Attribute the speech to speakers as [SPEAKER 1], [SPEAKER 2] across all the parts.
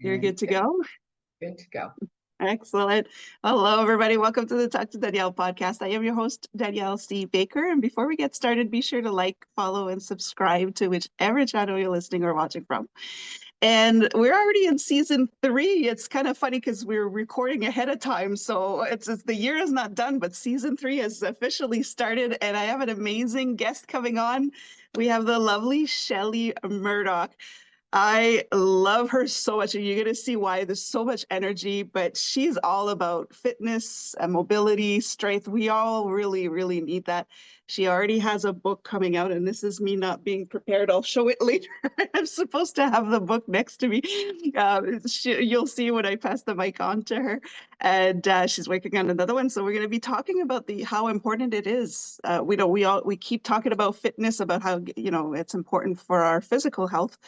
[SPEAKER 1] You're
[SPEAKER 2] And
[SPEAKER 1] good to go?
[SPEAKER 2] good to go.
[SPEAKER 1] Excellent. Hello, everybody. Welcome to the Talk to Danielle podcast. I am your host, Danielle C. Baker. And before we get started, be sure to like, follow, and subscribe to whichever channel you're listening or watching from. And we're already in season 3. It's kind of funny because we're recording ahead of time. So it's the year is not done, but season 3 has officially started. And I have an amazing guest coming on. We have the lovely Shelley Murdock. I love her so much, and you're going to see why. There's so much energy, but she's all about fitness and mobility, strength. We all really, really need that. She already has a book coming out, and this is me not being prepared. I'll show it later. I'm supposed to have the book next to me. You'll see when I pass the mic on to her. And she's working on another one. So we're going to be talking about how important it is. We keep talking about fitness, about how it's important for our physical health.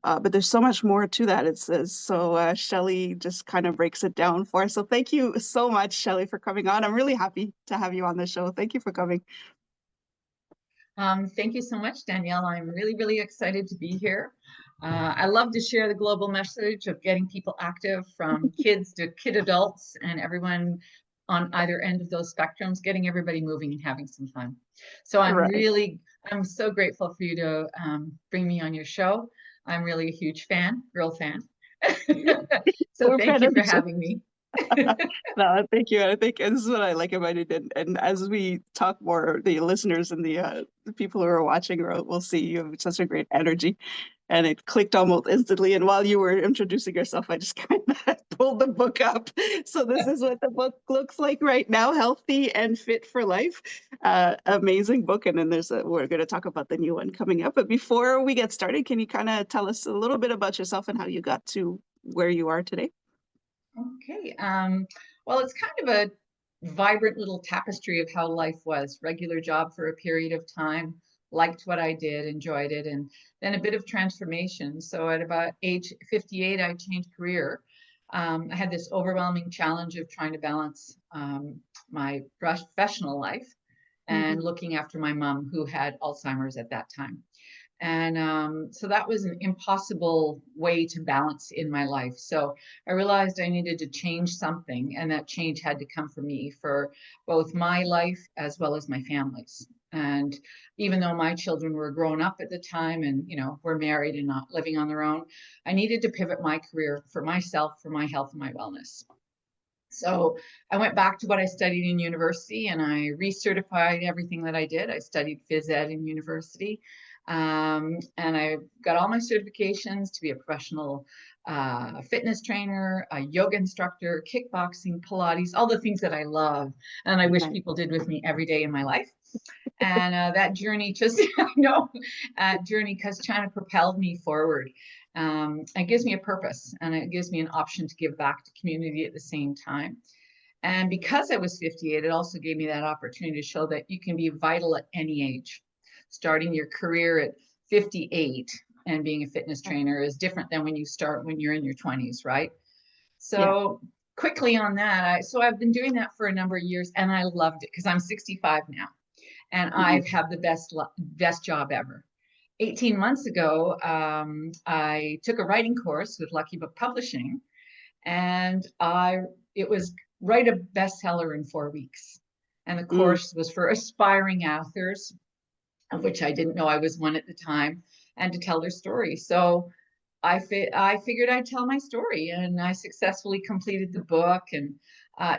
[SPEAKER 1] But there's so much more to that. Shelley just kind of breaks it down for us. So thank you so much, Shelley, for coming on. I'm really happy to have you on the show. Thank you for coming.
[SPEAKER 2] Thank you so much, Danielle. I'm really, really excited to be here. I love to share the global message of getting people active, from kids to kid adults and everyone on either end of those spectrums, getting everybody moving and having some fun. So I'm so grateful for you to bring me on your show. I'm really a huge fan, girl fan. So thank you for having me.
[SPEAKER 1] No, thank you. I think this is what I like about it. And as we talk more, the listeners and the people who are watching will see you have such a great energy. And it clicked almost instantly. And while you were introducing yourself, I just kind of pulled the book up. So this is what the book looks like right now: Healthy and Fit for Life. Amazing book. And then we're going to talk about the new one coming up. But before we get started, can you kind of tell us a little bit about yourself and how you got to where you are today?
[SPEAKER 2] Okay. Well, it's kind of a vibrant little tapestry of how life was. Regular job for a period of time, liked what I did, enjoyed it, and then a bit of transformation. So at about age 58, I changed career. I had this overwhelming challenge of trying to balance my professional life and looking after my mom, who had Alzheimer's at that time. And so that was an impossible way to balance in my life. So I realized I needed to change something, and that change had to come from me, for both my life as well as my family's. And even though my children were grown up at the time and, were married and not living on their own, I needed to pivot my career for myself, for my health and my wellness. So I went back to what I studied in university, and I recertified everything that I did. I studied phys ed in university. And I got all my certifications to be a professional fitness trainer, a yoga instructor, kickboxing, Pilates, all the things that I love. And I wish people did with me every day in my life. And that journey journey has kind of propelled me forward. It gives me a purpose, and it gives me an option to give back to community at the same time. And because I was 58, it also gave me that opportunity to show that you can be vital at any age. Starting your career at 58 and being a fitness trainer is different than when you're in your 20s, right? So quickly on that, I've been doing that for a number of years, and I loved it because I'm 65 now, and I've had the best job ever. 18 months ago, I took a writing course with Lucky Book Publishing, and it was write a bestseller in 4 weeks. And the course was for aspiring authors, of which I didn't know I was one at the time, and to tell their story. So I figured I'd tell my story, and I successfully completed the book, and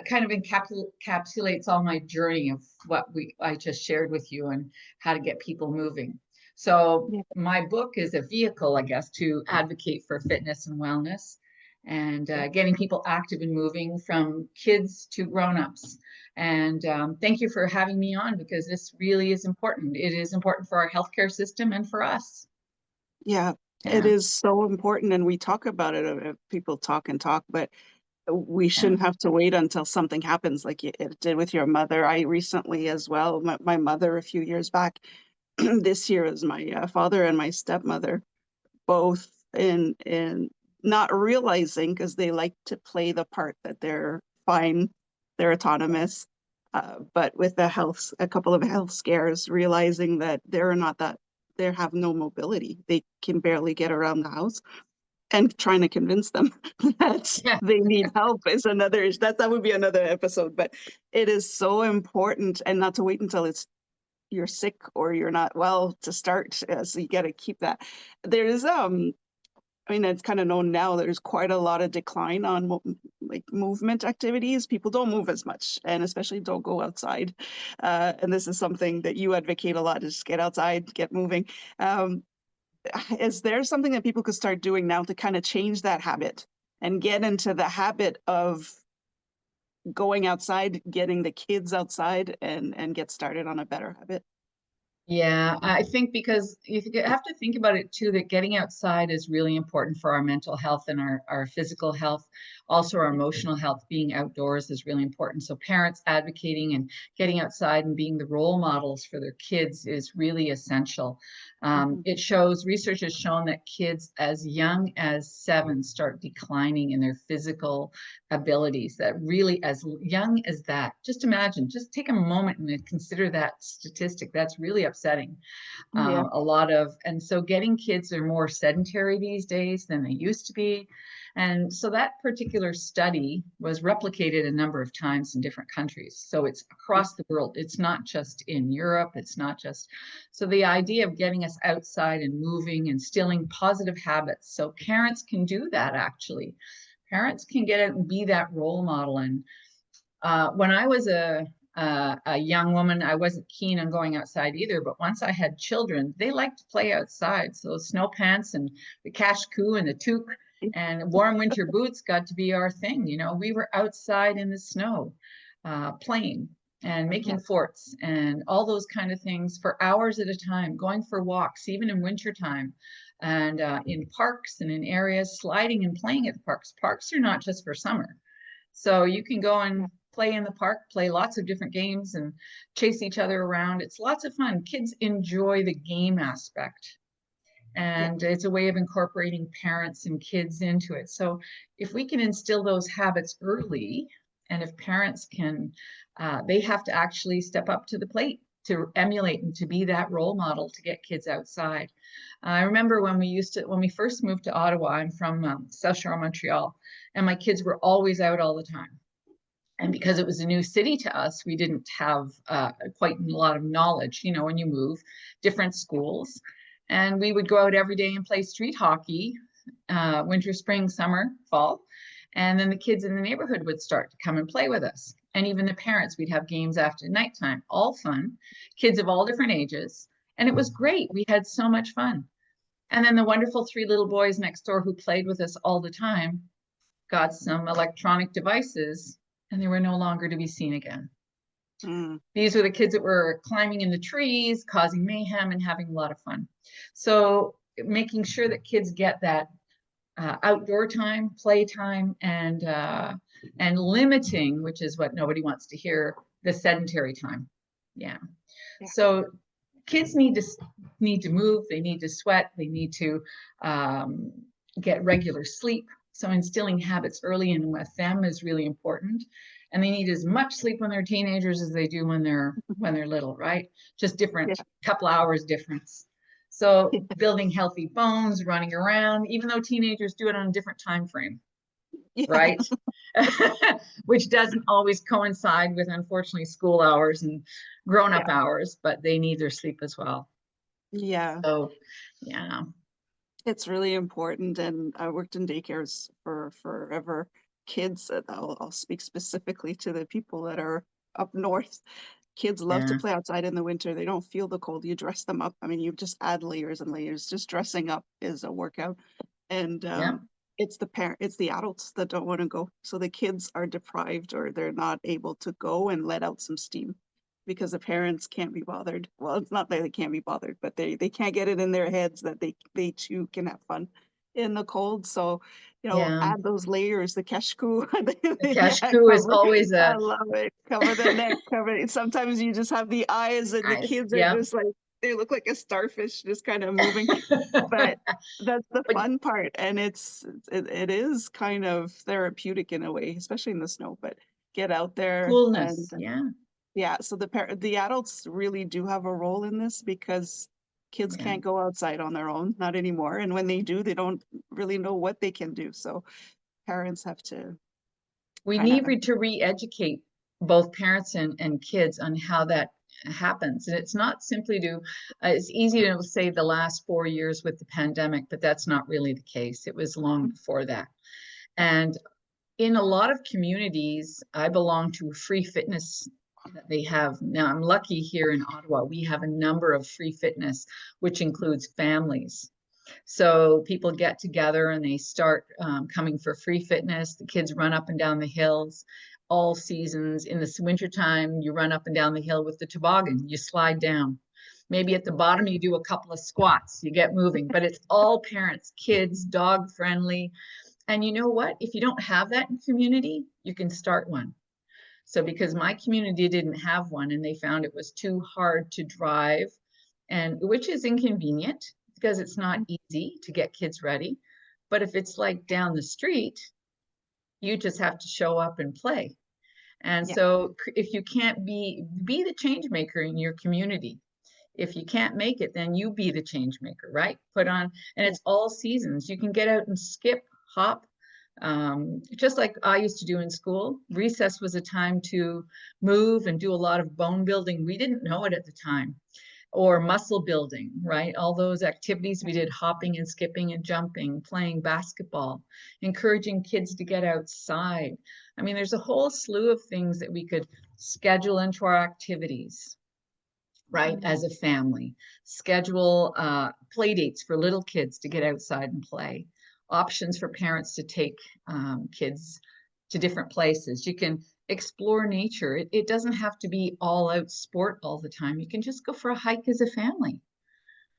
[SPEAKER 2] kind of encapsulates all my journey of what I just shared with you and how to get people moving. So my book is a vehicle, I guess, to advocate for fitness and wellness, and getting people active and moving, from kids to grown-ups. And thank you for having me on, because this really is important. It is important for our healthcare system and for us.
[SPEAKER 1] Yeah, it is so important. And we talk about it. People talk and talk, but we shouldn't have to wait until something happens like it did with your mother. I recently as well, my mother a few years back, this year is my father and my stepmother, both in not realizing, because they like to play the part that they're fine, they're autonomous, but with a couple of health scares, realizing that they have no mobility. They can barely get around the house. and trying to convince them that
[SPEAKER 2] Yeah.
[SPEAKER 1] they need help is another issue. That would be another episode, but it is so important, and not to wait until you're sick or you're not well to start. So you got to keep that. There is I mean, it's kind of known now. There's quite a lot of decline on like movement activities. People don't move as much, and especially don't go outside. And this is something that you advocate a lot: is just get outside, get moving. Um, is there something that people could start doing now to kind of change that habit and get into the habit of going outside, getting the kids outside, and get started on a better habit?
[SPEAKER 2] Yeah, I think because you have to think about it too, that getting outside is really important for our mental health and our physical health. Also, our emotional health, being outdoors is really important. So parents advocating and getting outside and being the role models for their kids is really essential.
[SPEAKER 1] Mhm.
[SPEAKER 2] Research has shown that kids as young as 7 start declining in their physical abilities. That really, as young as that, just imagine, just take a moment and consider that statistic. That's really upsetting.
[SPEAKER 1] Yeah.
[SPEAKER 2] And so getting kids are more sedentary these days than they used to be. And so that particular study was replicated a number of times in different countries. So it's across the world. It's not just in Europe. It's not just, so the idea of getting us outside and moving, instilling positive habits. So parents can do that actually. Parents can get it and be that role model. And when I was a young woman, I wasn't keen on going outside either. But once I had children, they like to play outside. So snow pants and the cashcoo and the toque and warm winter boots got to be our thing. You know, we were outside in the snow, playing and
[SPEAKER 1] Yeah.
[SPEAKER 2] making forts and all those kind of things for hours at a time, going for walks, even in wintertime, and in parks and in areas, sliding and playing at the parks. Parks are not just for summer. So you can go and play in the park, play lots of different games and chase each other around. It's lots of fun. Kids enjoy the game aspect.
[SPEAKER 1] Yeah.
[SPEAKER 2] And it's a way of incorporating parents and kids into it. So if we can instill those habits early, and if parents can, they have to actually step up to the plate to emulate and to be that role model to get kids outside. I remember when we first moved to Ottawa, I'm from South Shore, Montreal, and my kids were always out all the time. And because it was a new city to us, we didn't have quite a lot of knowledge, you know, when you move, different schools. And we would go out every day and play street hockey, winter, spring, summer, fall. And then the kids in the neighborhood would start to come and play with us. And even the parents, we'd have games after nighttime, all fun, kids of all different ages. And it was great. We had so much fun. And then the wonderful 3 little boys next door who played with us all the time got some electronic devices and they were no longer to be seen again.
[SPEAKER 1] Mm.
[SPEAKER 2] These were the kids that were climbing in the trees, causing mayhem and having a lot of fun. So making sure that kids get that outdoor time, play time, and limiting, which is what nobody wants to hear, the sedentary time. Yeah.
[SPEAKER 1] Yeah.
[SPEAKER 2] So kids need to move. They need to sweat. They need to um, get regular sleep. So instilling habits early in with them is really important. And they need as much sleep when they're teenagers as they do when they're little, right? Just
[SPEAKER 1] Yeah.
[SPEAKER 2] different, couple hours difference. So building healthy bones, running around, even though teenagers do it on a different time frame,
[SPEAKER 1] Yeah.
[SPEAKER 2] right? Which doesn't always coincide with, unfortunately, school hours and grown-up
[SPEAKER 1] Yeah.
[SPEAKER 2] hours, but they need their sleep as well.
[SPEAKER 1] Yeah.
[SPEAKER 2] So, yeah.
[SPEAKER 1] It's really important. And I worked in daycares for forever. Kids, I'll speak specifically to the people that are up north. Kids love to
[SPEAKER 2] Yeah.
[SPEAKER 1] play outside in the winter. They don't feel the cold. You dress them up. I mean, you just add layers and layers. Just dressing up is a workout. And
[SPEAKER 2] Yeah.
[SPEAKER 1] it's the adults that don't want to go. So the kids are deprived or they're not able to go and let out some steam because the parents can't be bothered. Well, it's not that they can't be bothered, but they can't get it in their heads that they too can have fun in the cold. So,
[SPEAKER 2] Yeah.
[SPEAKER 1] add those layers, the keshku.
[SPEAKER 2] The
[SPEAKER 1] Yeah,
[SPEAKER 2] cashcoo is
[SPEAKER 1] cover.
[SPEAKER 2] always
[SPEAKER 1] I
[SPEAKER 2] a
[SPEAKER 1] love it. Cover the neck, cover it. Sometimes you just have the eyes and the
[SPEAKER 2] nice.
[SPEAKER 1] kids are
[SPEAKER 2] Yeah.
[SPEAKER 1] just like they look like a starfish just kind of moving. But that's the
[SPEAKER 2] But
[SPEAKER 1] fun part, and it is kind of therapeutic in a way, especially in the snow. But get out there and
[SPEAKER 2] coolness. Yeah.
[SPEAKER 1] yeah, so the adults really do have a role in this because Kids
[SPEAKER 2] Yeah.
[SPEAKER 1] can't go outside on their own, not anymore. And when they do, they don't really know what they can do. So parents have to
[SPEAKER 2] We
[SPEAKER 1] kind
[SPEAKER 2] need
[SPEAKER 1] of,
[SPEAKER 2] to re-educate both parents and kids on how that happens. And it's not simply to, it's easy to say the last 4 years with the pandemic, but that's not really the case. It was long before that. And in a lot of communities, I belong to a free fitness that they have. Now, I'm lucky here in Ottawa, we have a number of free fitness, which includes families. So people get together and they start coming for free fitness. The kids run up and down the hills all seasons. In the wintertime, you run up and down the hill with the toboggan, you slide down. Maybe at the bottom, you do a couple of squats, you get moving, but it's all parents, kids, dog friendly. And you know what? If you don't have that in community, you can start one. So because my community didn't have one and they found it was too hard to drive, and which is inconvenient because it's not easy to get kids ready. But if it's like down the street, you just have to show up and play. And
[SPEAKER 1] yeah,
[SPEAKER 2] so if you can't be the change maker in your community. If you can't make it, then you be the change maker, right? Put on, and
[SPEAKER 1] yeah,
[SPEAKER 2] it's all seasons. You can get out and skip, hop, just like I used to do in school. Recess was a time to move and do a lot of bone building. We didn't know it at the time. Or muscle building, right? All those activities we did, hopping and skipping and jumping, playing basketball, encouraging kids to get outside. I mean, there's a whole slew of things that we could schedule into our activities, right? As a family, schedule play dates for little kids to get outside and play, options for parents to take kids to different places. You can explore nature. It doesn't have to be all out sport all the time. You can just go for a hike as a family.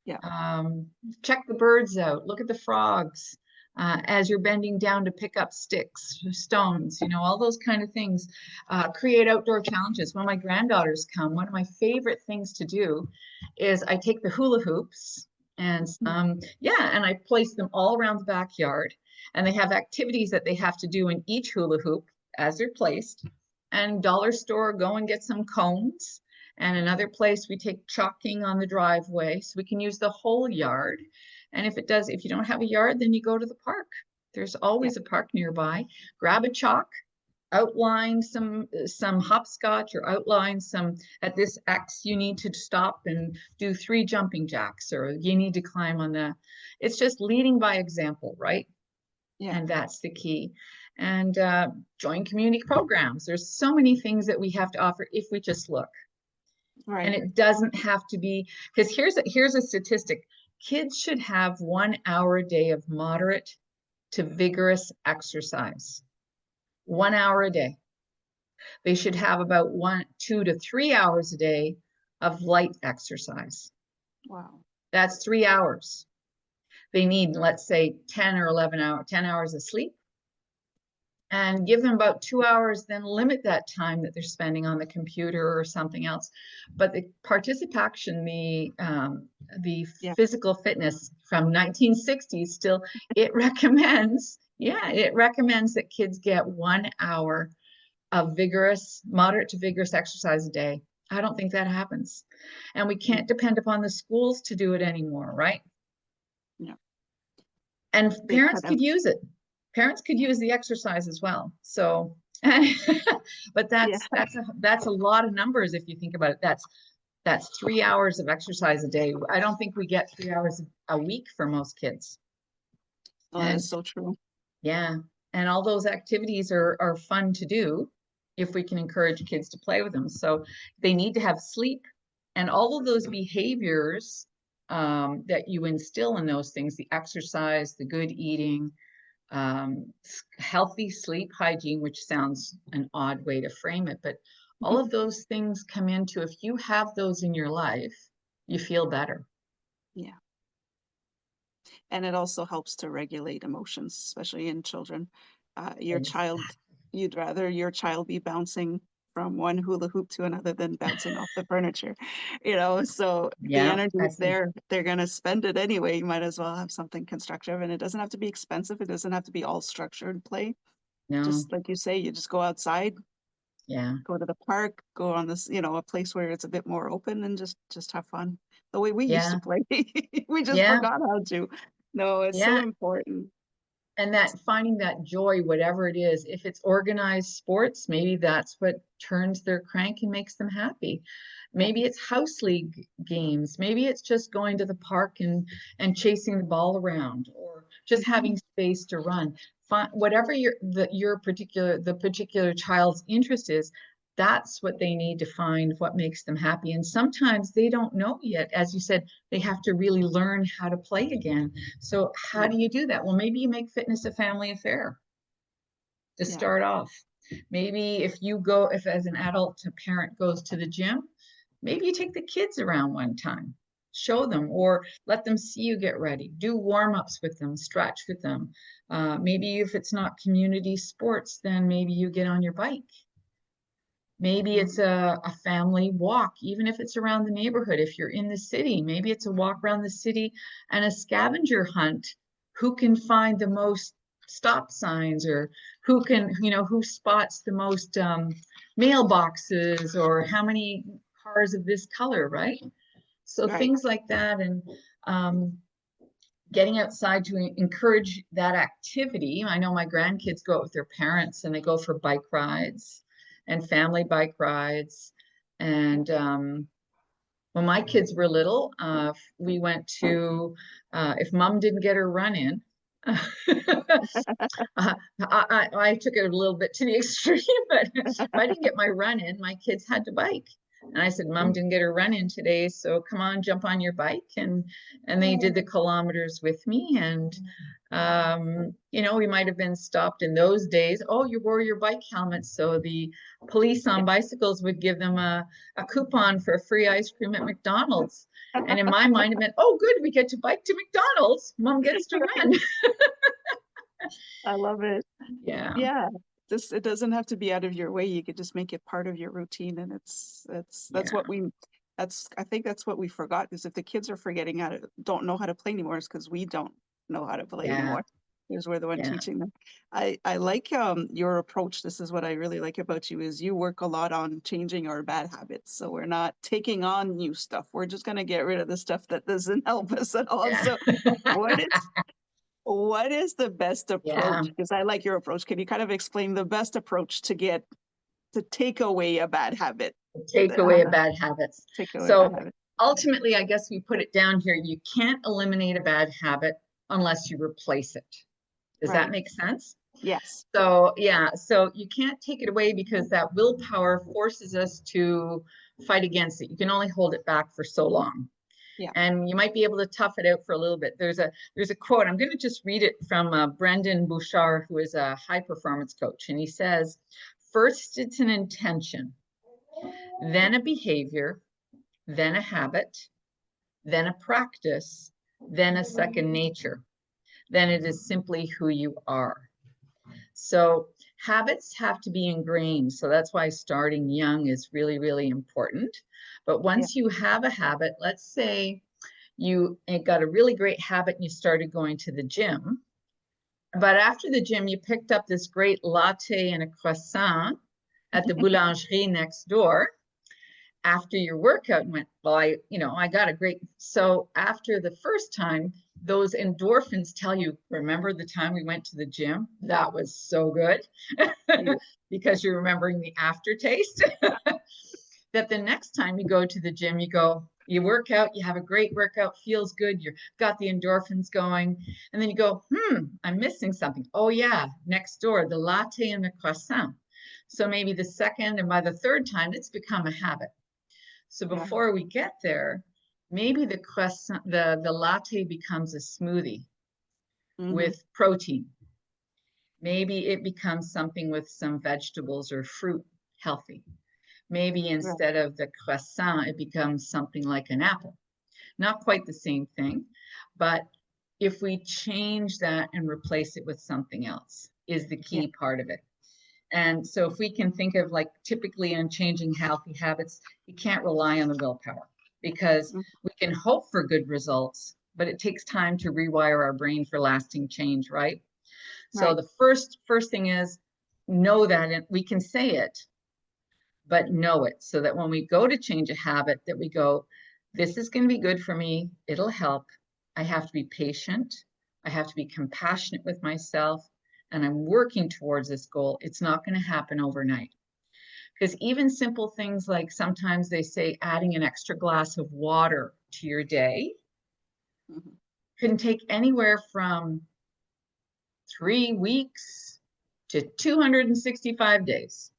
[SPEAKER 1] yeah,
[SPEAKER 2] Um, Check the birds out, look at the frogs. As you're bending down to pick up sticks, stones, all those kind of things. Create outdoor challenges. When my granddaughters come, one of my favorite things to do is I take the hula hoops and yeah, and I place them all around the backyard. And they have activities that they have to do in each hula hoop as they're placed. And dollar store, go and get some cones. And another place we take chalking on the driveway so we can use the whole yard. And if you don't have a yard, then you go to the park. There's
[SPEAKER 1] yeah,
[SPEAKER 2] always a park nearby. Grab a chalk, outline some hopscotch, or outline some, at this X you need to stop and do 3 jumping jacks, or you need to climb on the, it's just leading by example, right?
[SPEAKER 1] yeah,
[SPEAKER 2] And that's the key. And join community programs. There's so many things that we have to offer if we just look. And
[SPEAKER 1] right.
[SPEAKER 2] it doesn't have to be, because here's a statistic. Kids should have 1 hour a day of moderate to vigorous exercise. 1 hour a day. They should have about 2 to 3 hours a day of light exercise.
[SPEAKER 1] Wow.
[SPEAKER 2] That's 3 hours. They need, let's say, 10 or 11 hours, 10 hours of sleep, and give them about 2 hours, then limit that time that they're spending on the computer or something else. But the participation, the
[SPEAKER 1] Yeah,
[SPEAKER 2] physical fitness from 1960s still, it recommends, it recommends that kids get 1 hour of vigorous, moderate to vigorous exercise a day. I don't think that happens. And we can't depend upon the schools to do it anymore, right?
[SPEAKER 1] yeah.
[SPEAKER 2] And
[SPEAKER 1] They
[SPEAKER 2] parents
[SPEAKER 1] kind of,
[SPEAKER 2] could use it. Parents could use the exercise as well. So, but
[SPEAKER 1] yeah,
[SPEAKER 2] that's a lot of numbers if you think about it. That's 3 hours of exercise a day. I don't think we get 3 hours a week for most kids.
[SPEAKER 1] well, that
[SPEAKER 2] And
[SPEAKER 1] is so true.
[SPEAKER 2] yeah, and all those activities are fun to do if we can encourage kids to play with them. So they need to have sleep, and all of those behaviors that you instill in those things, the exercise, the good eating, healthy sleep hygiene, which sounds an odd way to frame it, but all of those things come into, if you have those in your life, you feel better.
[SPEAKER 1] Yeah. And it also helps to regulate emotions, especially in children. Your child,
[SPEAKER 2] Exactly.
[SPEAKER 1] you'd rather your child be bouncing from one hula hoop to another than bouncing off the furniture, so the
[SPEAKER 2] Yeah,
[SPEAKER 1] energy is
[SPEAKER 2] that's it.
[SPEAKER 1] there. They're going to spend it anyway. You might as well have something constructive, and it doesn't have to be expensive. It doesn't have to be all structured play.
[SPEAKER 2] No.
[SPEAKER 1] Just like you say, you just go outside,
[SPEAKER 2] Yeah.
[SPEAKER 1] Go to the park, go on this, a place where it's a bit more open and just have fun. The way we used to
[SPEAKER 2] Yeah.
[SPEAKER 1] play. We just
[SPEAKER 2] Yeah.
[SPEAKER 1] forgot how to. No, it's so
[SPEAKER 2] Yeah.
[SPEAKER 1] important.
[SPEAKER 2] And that finding that joy, whatever it is, if it's organized sports, maybe that's what turns their crank and makes them happy.
[SPEAKER 1] Yeah.
[SPEAKER 2] Maybe it's house league games. Maybe it's just going to the park and chasing the ball around, or just
[SPEAKER 1] Mhm.
[SPEAKER 2] having space to run. Whatever the particular child's interest is, that's what they need to find what makes them happy. And sometimes they don't know yet. As you said, they have to really learn how to play again. So how
[SPEAKER 1] Yeah.
[SPEAKER 2] do you do that? Well, maybe you make fitness a family affair to
[SPEAKER 1] Yeah.
[SPEAKER 2] start off. Maybe if as an adult, a parent goes to the gym, maybe you take the kids around one time, show them, or let them see you get ready, do warm-ups with them, stretch with them. Maybe if it's not community sports, then maybe you get on your bike. Maybe
[SPEAKER 1] Mhm.
[SPEAKER 2] it's a family walk, even if it's around the neighborhood. If you're in the city, maybe it's a walk around the city and a scavenger hunt. Who can find the most stop signs, or who spots the most mailboxes, or how many cars of this color, right? So
[SPEAKER 1] Right.
[SPEAKER 2] things like that, and um, getting outside to encourage that activity. I know my grandkids go out with their parents and they go for bike rides and family bike rides. And when my kids were little, we went to, if mom didn't get her run in, I took it a little bit to the extreme, but if I didn't get my run in, my kids had to bike. And I said, Mom didn't get her run in today, so come on, jump on your bike. And they did the kilometers with me. And we might have been stopped in those days. Oh, you wore your bike helmet. So the police on bicycles would give them a coupon for a free ice cream at McDonald's. And in my mind, it meant, oh, good, we get to bike to McDonald's. Mom gets to run.
[SPEAKER 1] I love it.
[SPEAKER 2] Yeah.
[SPEAKER 1] Yeah. Just it doesn't have to be out of your way. You could just make it part of your routine. And that's
[SPEAKER 2] Yeah.
[SPEAKER 1] what I think that's what we forgot, is if the kids are forgetting don't know how to play anymore, it's because we don't know how to play
[SPEAKER 2] Yeah.
[SPEAKER 1] anymore. Because we're the one
[SPEAKER 2] Yeah.
[SPEAKER 1] teaching them. I like your approach. This is what I really like about you, is you work a lot on changing our bad habits. So we're not taking on new stuff. We're just gonna get rid of the stuff that doesn't help us at all.
[SPEAKER 2] Yeah.
[SPEAKER 1] So what is the best
[SPEAKER 2] Yeah.
[SPEAKER 1] approach? Because I like your approach. Can you kind of explain the best approach to take away a bad habit?
[SPEAKER 2] Take away bad habits.
[SPEAKER 1] Take away a bad
[SPEAKER 2] So
[SPEAKER 1] habit.
[SPEAKER 2] ultimately, I guess we put it down here. You can't eliminate a bad habit unless you replace it. Does that
[SPEAKER 1] Right.
[SPEAKER 2] make sense?
[SPEAKER 1] Yes.
[SPEAKER 2] So yeah, so you can't take it away because that willpower forces us to fight against it. You can only hold it back for so long.
[SPEAKER 1] Yeah.
[SPEAKER 2] And you might be able to tough it out for a little bit. There's a quote. I'm going to just read it from Brendan Bouchard, who is a high performance coach, and he says, "First, it's an intention, then a behavior, then a habit, then a practice, then a second nature. Then it is simply who you are." So habits have to be ingrained. So that's why starting young is really, really important. But
[SPEAKER 1] Yeah.
[SPEAKER 2] once you have a habit, let's say you got a really great habit and you started going to the gym. But after the gym, you picked up this great latte and a croissant at the boulangerie next door after your workout and went, well, I got a great. So after the first time, those endorphins tell you, remember the time we went to the gym? That was so good.
[SPEAKER 1] Yeah.
[SPEAKER 2] Because you're remembering the aftertaste. That the next time you go to the gym, you work out, you have a great workout, feels good, you've got the endorphins going, and then you go, I'm missing something. Oh yeah, next door, the latte and the croissant. So maybe the second and by the third time, it's become a habit. So
[SPEAKER 1] Yeah.
[SPEAKER 2] before we get there, maybe the croissant, the latte becomes a smoothie
[SPEAKER 1] Hmm.
[SPEAKER 2] with protein. Maybe it becomes something with some vegetables or fruit, healthy. Maybe
[SPEAKER 1] Right.
[SPEAKER 2] instead of the croissant, it becomes something like an apple. Not quite the same thing, but if we change that and replace it with something else is the
[SPEAKER 1] Yeah.
[SPEAKER 2] key part of it. And so if we can think of, like, typically in changing healthy habits, you can't rely on the willpower, because
[SPEAKER 1] Mm.
[SPEAKER 2] we can hope for good results, but it takes time to rewire our brain for lasting change, right? So
[SPEAKER 1] Right.
[SPEAKER 2] the first thing is know that we can say it, but know it so that when we go to change a habit, that we go, this is going to be good for me. It'll help. I have to be patient. I have to be compassionate with myself. And I'm working towards this goal. It's not going to happen overnight. Because even simple things like sometimes they say adding an extra glass of water to your day can take anywhere from 3 weeks to 265 days.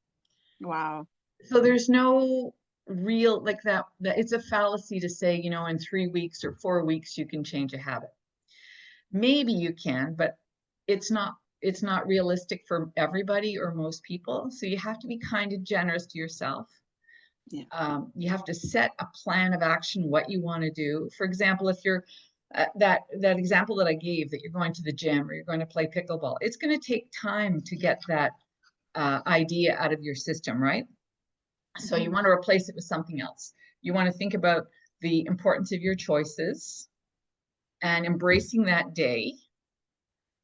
[SPEAKER 1] Wow.
[SPEAKER 2] So there's no real like that it's a fallacy to say, in 3 weeks or 4 weeks you can change a habit. Maybe you can, but it's not realistic for everybody or most people. So you have to be kind of generous to yourself. You have to set a plan of action, what you want to do. For example, if you're that example that I gave, that you're going to the gym or you're going to play pickleball, it's going to take time to get that idea out of your system, right? So you want to replace it with something else. You want to think about the importance of your choices and embracing that day,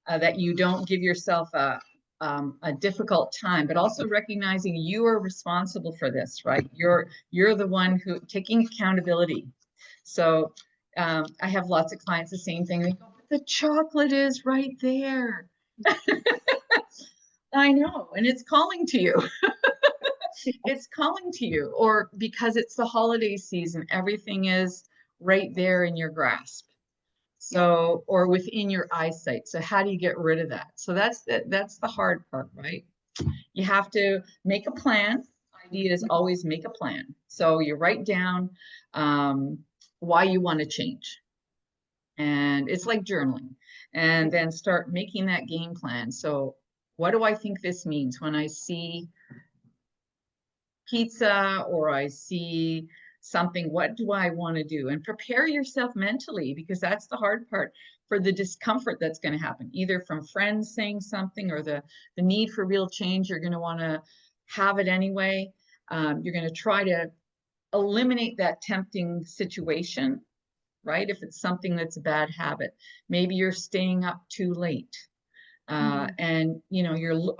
[SPEAKER 2] that you don't give yourself a difficult time, but also recognizing you are responsible for this, right? You're the one who taking accountability. So I have lots of clients, the same thing. They go, the chocolate is right there. I know, and it's calling to you. It's calling to you, or because it's the holiday season, everything is right there in your grasp. So, or within your eyesight. So how do you get rid of that? So that's the hard part, right? You have to make a plan. Idea is always make a plan. So you write down why you want to change. And it's like journaling. And then start making that game plan. So what do I think this means when I see pizza or I see something? What do I want to do? And prepare yourself mentally, because that's the hard part, for the discomfort that's going to happen, either from friends saying something or the need for real change. You're going to want to have it anyway. You're going to try to eliminate that tempting situation, right? If it's something that's a bad habit, maybe you're staying up too late. And you're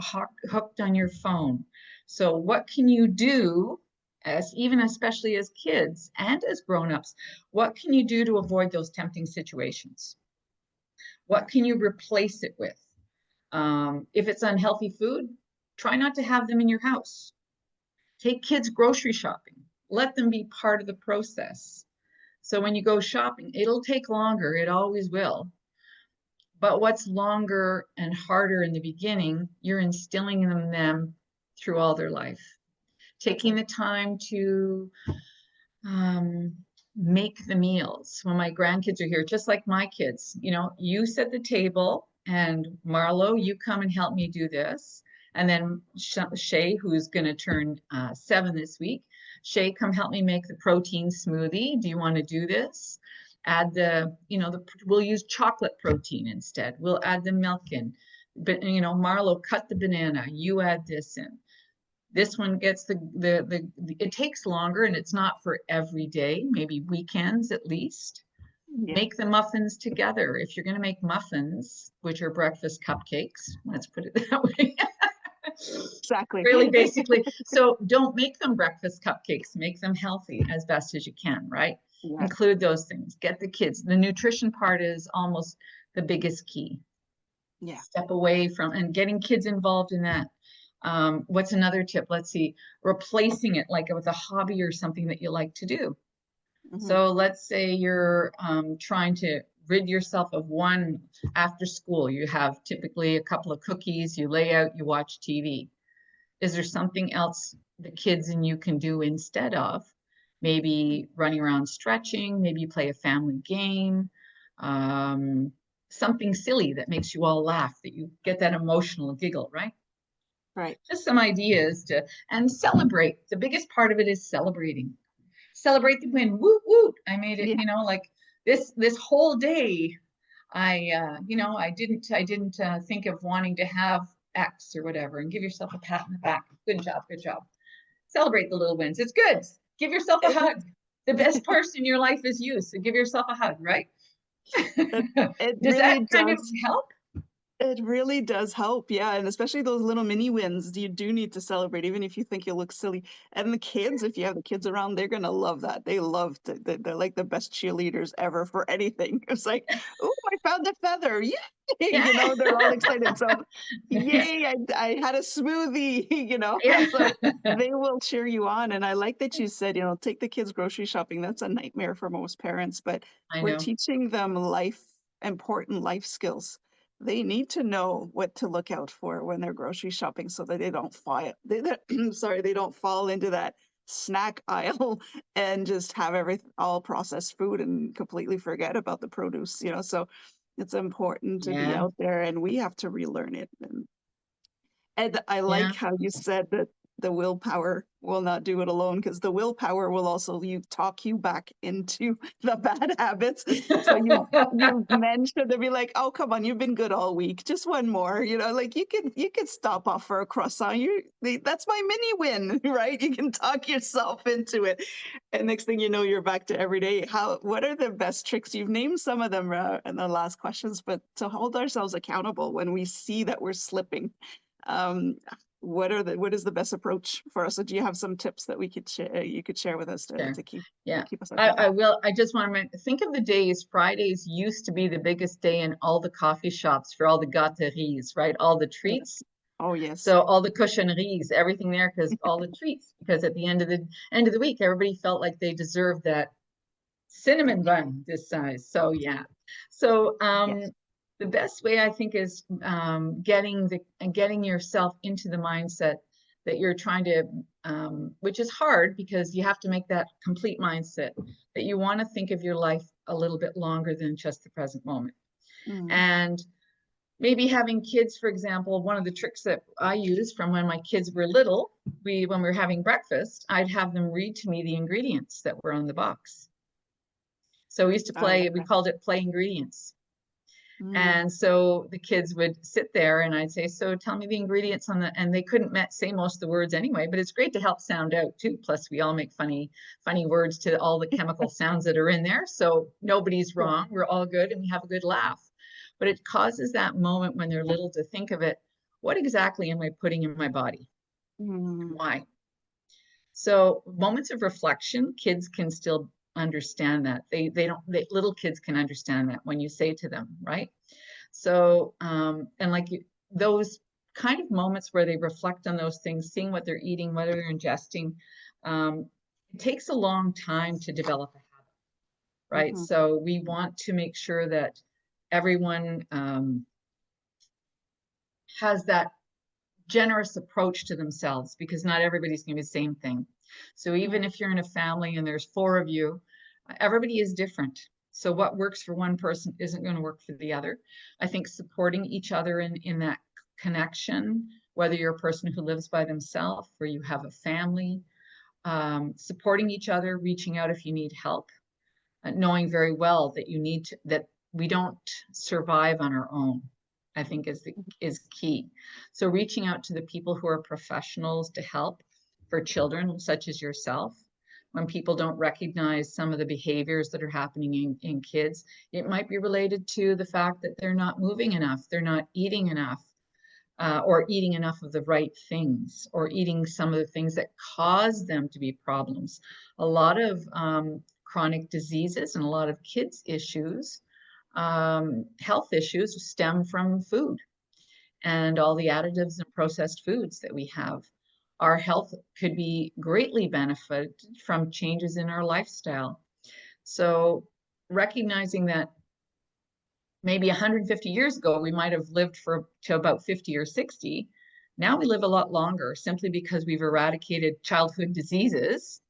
[SPEAKER 2] hooked on your phone. So what can you do, especially as kids and as grown-ups, what can you do to avoid those tempting situations? What can you replace it with? If it's unhealthy food, try not to have them in your house. Take kids grocery shopping. Let them be part of the process. So when you go shopping, it'll take longer. It always will. But what's longer and harder in the beginning, you're instilling in them through all their life. Taking the time to make the meals. When my grandkids are here, just like my kids, you set the table, and Marlo, you come and help me do this. And then Shay, who's going to turn 7 this week, Shay, come help me make the protein smoothie. Do you want to do this? Add we'll use chocolate protein instead. We'll add the milk in. But Marlo, cut the banana. You add this in. This one gets it takes longer, and it's not for every day, maybe weekends at least. Make the muffins together. If you're going to make muffins, which are breakfast cupcakes, let's put it that way.
[SPEAKER 1] Exactly.
[SPEAKER 2] Really, basically. So don't make them breakfast cupcakes. Make them healthy as best as you can, right? Include those things. Get the kids. The nutrition part is almost the biggest key. Step away from and getting kids involved in that. What's another tip? Let's see. Replacing it like with a hobby or something that you like to do. So let's say you're trying to rid yourself of one after school. You have typically a couple of cookies, you lay out, you watch TV. Is there something else the kids and you can do instead of? Maybe running around stretching, maybe you play a family game, something silly that makes you all laugh, that you get that emotional giggle, right?
[SPEAKER 1] Right.
[SPEAKER 2] Just some ideas and celebrate. The biggest part of it is celebrating. Celebrate the win. Woot woot! I made it. Like this whole day. I didn't think of wanting to have X or whatever, and give yourself a pat on the back. Good job. Good job. Celebrate the little wins. It's good. Give yourself a hug. The best person in your life is you. So give yourself a hug, right?
[SPEAKER 1] It
[SPEAKER 2] Does
[SPEAKER 1] really
[SPEAKER 2] that kind of
[SPEAKER 1] does.
[SPEAKER 2] help?
[SPEAKER 1] It really does help, yeah, and especially those little mini wins, you do need to celebrate, even if you think you look silly. And the kids, if you have the kids around, they're gonna love that. They love to, they're like the best cheerleaders ever for anything. It's like, oh, I found a feather, yay!
[SPEAKER 2] Yeah.
[SPEAKER 1] They're all excited. So, yay! I had a smoothie,
[SPEAKER 2] Yeah.
[SPEAKER 1] So they will cheer you on. And I like that you said, take the kids grocery shopping. That's a nightmare for most parents, but
[SPEAKER 2] I
[SPEAKER 1] we're
[SPEAKER 2] know.
[SPEAKER 1] teaching them important life skills. They need to know what to look out for when they're grocery shopping so that they don't fall sorry, they don't fall into that snack aisle and just have everything all processed food and completely forget about the produce, so it's important to be
[SPEAKER 2] Yeah.
[SPEAKER 1] out there and we have to relearn it. And I
[SPEAKER 2] Yeah.
[SPEAKER 1] like how you said that the willpower will not do it alone because the willpower will also talk you back into the bad habits. So you mentioned to be like, oh come on, you've been good all week. Just one more, like you can stop off for a croissant. That's my mini win, right? You can talk yourself into it. And next thing you know, you're back to every day. What are the best tricks? You've named some of them in the last questions, but to hold ourselves accountable when we see that we're slipping. Um, what is the best approach for us? So do you have some tips that you could share with us to,
[SPEAKER 2] Sure.
[SPEAKER 1] to keep to
[SPEAKER 2] Yeah.
[SPEAKER 1] keep us
[SPEAKER 2] I
[SPEAKER 1] accountable?
[SPEAKER 2] will. I just want to think of the days. Fridays used to be the biggest day in all the coffee shops for all the gâteries, right? All the
[SPEAKER 1] Yeah.
[SPEAKER 2] treats.
[SPEAKER 1] Oh yes.
[SPEAKER 2] So all the cochonneries, everything there, because all the treats, because at the end of the week, everybody felt like they deserved that cinnamon bun this size. So yeah. So
[SPEAKER 1] Yes.
[SPEAKER 2] the best way I think is getting yourself into the mindset that you're trying to, which is hard because you have to make that complete mindset that you want to think of your life a little bit longer than just the present moment.
[SPEAKER 1] Mm.
[SPEAKER 2] And maybe having kids, for example, one of the tricks that I use from when my kids were little, when we were having breakfast, I'd have them read to me the ingredients that were on the box. So we used to
[SPEAKER 1] I
[SPEAKER 2] play,
[SPEAKER 1] like
[SPEAKER 2] we
[SPEAKER 1] that.
[SPEAKER 2] called it play ingredients.
[SPEAKER 1] Mm.
[SPEAKER 2] And so the kids would sit there and I'd say, so tell me the ingredients and they couldn't say most of the words anyway, but it's great to help sound out too. Plus we all make funny words to all the chemical sounds that are in there. So nobody's
[SPEAKER 1] Yeah.
[SPEAKER 2] wrong. We're all good and we have a good laugh. But it causes that moment when they're little to think of it. What exactly am I putting in my body?
[SPEAKER 1] Mm.
[SPEAKER 2] Why? So moments of reflection, kids can still understand that. Little kids can understand that when you say to them, right? So, and like those kind of moments where they reflect on those things, seeing what they're eating, whether they're ingesting, it takes a long time to develop a habit, right?
[SPEAKER 1] Mhm.
[SPEAKER 2] So we want to make sure that everyone has that generous approach to themselves because not everybody's going to be the same thing. So
[SPEAKER 1] Yeah.
[SPEAKER 2] even if you're in a family and there's four of you, everybody is different. So what works for one person isn't going to work for the other. I think supporting each other in that connection, whether you're a person who lives by themselves or you have a family, supporting each other, reaching out if you need help, knowing very well that that we don't survive on our own, I think is key. So reaching out to the people who are professionals to help for children such as yourself. When people don't recognize some of the behaviors that are happening in kids, it might be related to the fact that they're not moving enough, they're not eating enough, or eating enough of the right things, or eating some of the things that cause them to be problems. A lot of chronic diseases and a lot of kids' issues, health issues, stem from food and all the additives and processed foods that we have. Our health could be greatly benefited from changes in our lifestyle. So recognizing that maybe 150 years ago, we might have lived to about 50 or 60. Now we live a lot longer simply because we've eradicated childhood diseases,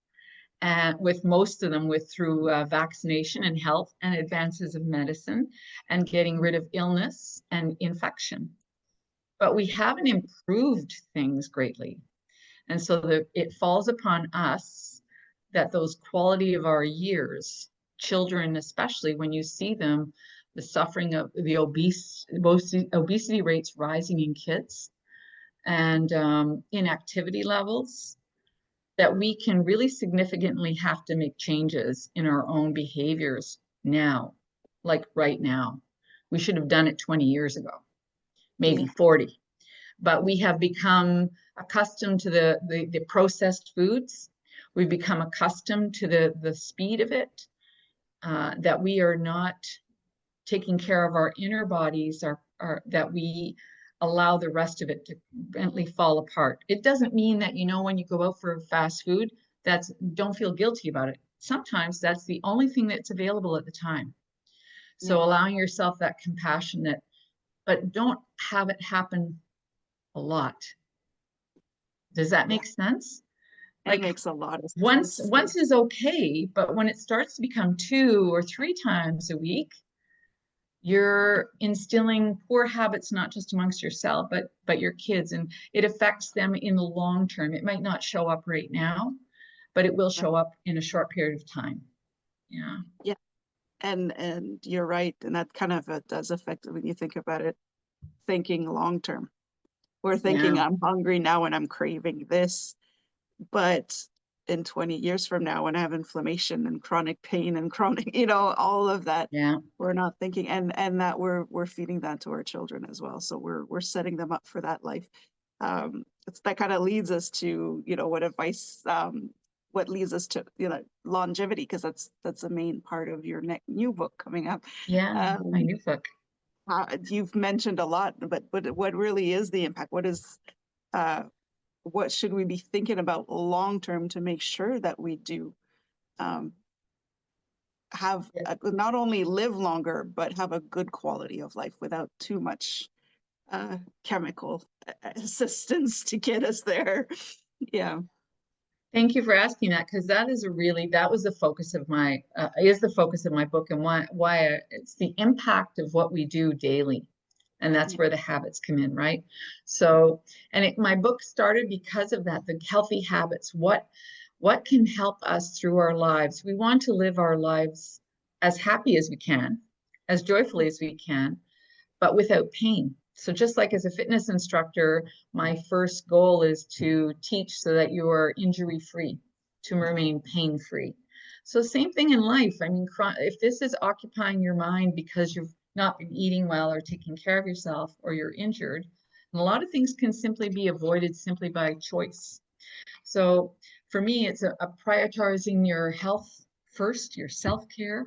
[SPEAKER 2] and with most of them through vaccination and health and advances of medicine and getting rid of illness and infection. But we haven't improved things greatly. And so it falls upon us that those quality of our years, children, especially when you see them, the suffering of the obesity rates rising in kids and inactivity levels, that we can really significantly have to make changes in our own behaviors now, like right now. We should have done it 20 years ago. maybe 40. But we have become accustomed to the processed foods. We've become accustomed to the speed of it, that we are not taking care of our inner bodies, that we allow the rest of it to gently fall apart. It doesn't mean that, when you go out for fast food, don't feel guilty about it. Sometimes that's the only thing that's available at the time. So allowing yourself that compassion, but don't have it happen a lot. Does that make sense?
[SPEAKER 1] It makes a lot of
[SPEAKER 2] once
[SPEAKER 1] sense.
[SPEAKER 2] is okay, but when it starts to become 2 or 3 times a week, you're instilling poor habits, not just amongst yourself, but your kids, and it affects them in the long term. It might not show up right now, but it will show up in a short period of time. Yeah.
[SPEAKER 1] Yeah. And you're right. And that kind of does affect it when you think about it, thinking long term. We're thinking
[SPEAKER 2] Yeah.
[SPEAKER 1] I'm hungry now and I'm craving this, but in 20 years from now, when I have inflammation and chronic pain and chronic, all of that,
[SPEAKER 2] Yeah.
[SPEAKER 1] we're not thinking, and that we're feeding that to our children as well. So we're setting them up for that life. That kind of leads us to, what advice, what leads us to, longevity, because that's the main part of your new book coming up.
[SPEAKER 2] Yeah. My new book.
[SPEAKER 1] You've mentioned a lot, but what really is the impact? What should we be thinking about long term to make sure that we do have not only live longer, but have a good quality of life without too much chemical assistance to get us there? Yeah.
[SPEAKER 2] Thank you for asking that, because that was the focus of is the focus of my book, and why it's the impact of what we do daily. And that's
[SPEAKER 1] Yeah.
[SPEAKER 2] where the habits come in, right? So, my book started because of that, the healthy habits. What can help us through our lives? We want to live our lives as happy as we can, as joyfully as we can, but without pain. So just like as a fitness instructor, my first goal is to teach so that you are injury free, to remain pain free. So same thing in life. I mean, if this is occupying your mind because you've not been eating well or taking care of yourself, or you're injured, and a lot of things can simply be avoided simply by choice. So for me, it's a prioritizing your health first, your self-care.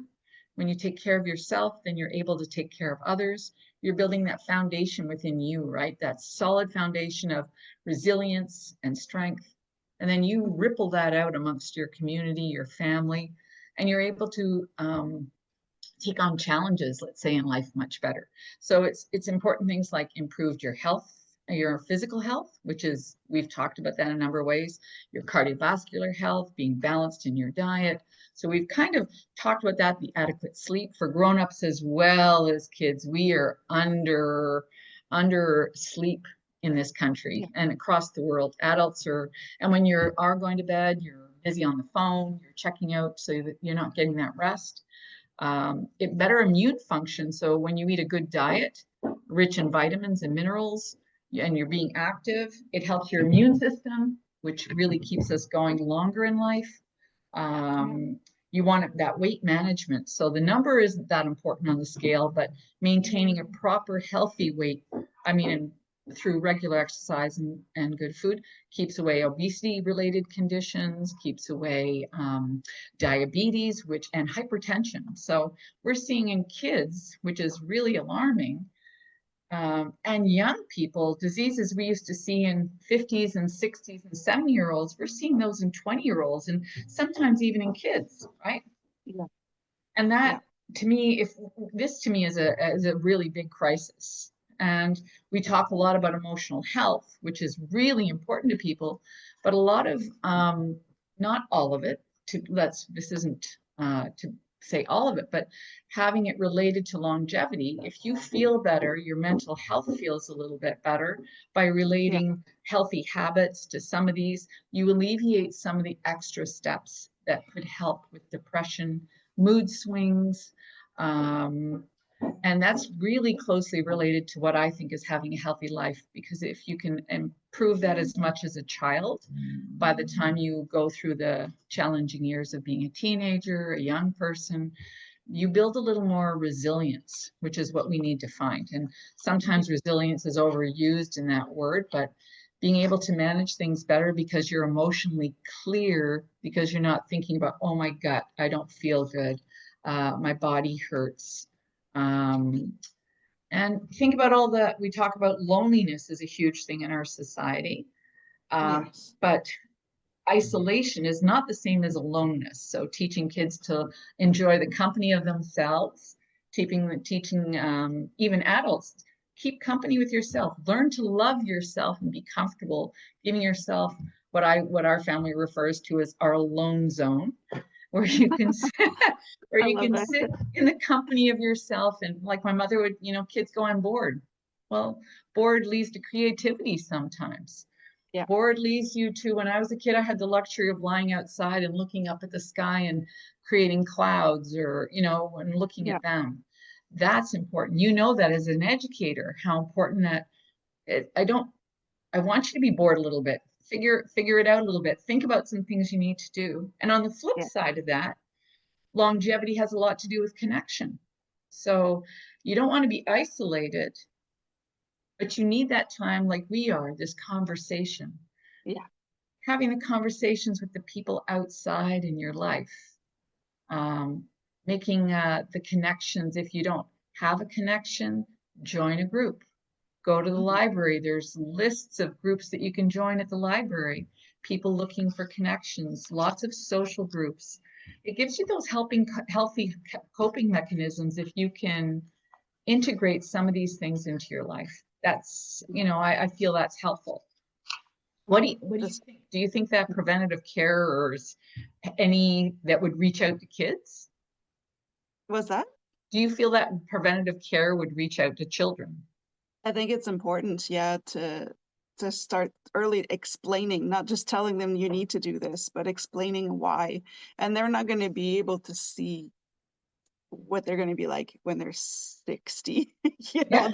[SPEAKER 2] When you take care of yourself, then you're able to take care of others. You're building that foundation within you, right? That solid foundation of resilience and strength. And then you ripple that out amongst your community, your family, and you're able to take on challenges, let's say, in life much better. So it's important things like improved your health, your physical health, which is, we've talked about that in a number of ways, your cardiovascular health, being balanced in your diet. So we've kind of talked about that, the adequate sleep for grown-ups as well as kids. We are under sleep in this country and across the world. Adults and when you are going to bed, you're busy on the phone, you're checking out so that you're not getting that rest. It better immune function. So when you eat a good diet, rich in vitamins and minerals, and you're being active, it helps your immune system, which really keeps us going longer in life. You want that weight management. So the number isn't that important on the scale, but maintaining a proper healthy weight, through regular exercise and good food, keeps away obesity related conditions, keeps away diabetes, and hypertension. So we're seeing in kids, which is really alarming, and young people, diseases we used to see in 50s and 60s and 70-year-olds, we're seeing those in 20-year-olds and sometimes even in kids, right?
[SPEAKER 1] Yeah.
[SPEAKER 2] And that, to me, is a really big crisis. And we talk a lot about emotional health, which is really important to people, but a lot of, not all of it, this isn't to say all of it, but having it related to longevity. If you feel better, your mental health feels a little bit better by relating healthy habits to some of these, you alleviate some of the extra steps that could help with depression, mood swings, and that's really closely related to what I think is having a healthy life, because if you can improve that as much as a child, by the time you go through the challenging years of being a teenager, a young person, you build a little more resilience, which is what we need to find. And sometimes resilience is overused in that word, but being able to manage things better because you're emotionally clear, because you're not thinking about, oh my gut, I don't feel good, my body hurts. And think about all that we talk about. Loneliness is a huge thing in our society.
[SPEAKER 1] Yes.
[SPEAKER 2] But isolation is not the same as aloneness. So teaching kids to enjoy the company of themselves, teaching even adults, keep company with yourself. Learn to love yourself and be comfortable giving yourself what our family refers to as our alone zone, where you can sit, where
[SPEAKER 1] I
[SPEAKER 2] you
[SPEAKER 1] love
[SPEAKER 2] can
[SPEAKER 1] that.
[SPEAKER 2] sit in the company of yourself. And like my mother would, kids go on board. Well, bored leads to creativity sometimes.
[SPEAKER 1] Yeah.
[SPEAKER 2] Bored leads you to, when I was a kid, I had the luxury of lying outside and looking up at the sky and creating clouds, or, and looking
[SPEAKER 1] Yeah.
[SPEAKER 2] at them. That's important. You know that as an educator, how important that I want you to be bored a little bit. Figure it out a little bit. Think about some things you need to do. And on the flip
[SPEAKER 1] Yeah.
[SPEAKER 2] side of that, longevity has a lot to do with connection. So you don't want to be isolated, but you need that time, like we are, this conversation.
[SPEAKER 1] Yeah.
[SPEAKER 2] Having the conversations with the people outside in your life, um, making the connections. If you don't have a connection, join a group. Go to the
[SPEAKER 1] Mhm.
[SPEAKER 2] library. There's lists of groups that you can join at the library. People looking for connections, lots of social groups. It gives you those healthy coping mechanisms if you can integrate some of these things into your life. That's, I feel that's helpful. What do you
[SPEAKER 1] Just
[SPEAKER 2] think? Do you think that preventative care, or is any that would reach out to kids?
[SPEAKER 1] was that?
[SPEAKER 2] Do you feel that preventative care would reach out to children?
[SPEAKER 1] I think it's important, yeah, to start early explaining, not just telling them you need to do this, but explaining why. And they're not going to be able to see what they're going to be like when they're 60.
[SPEAKER 2] Yeah.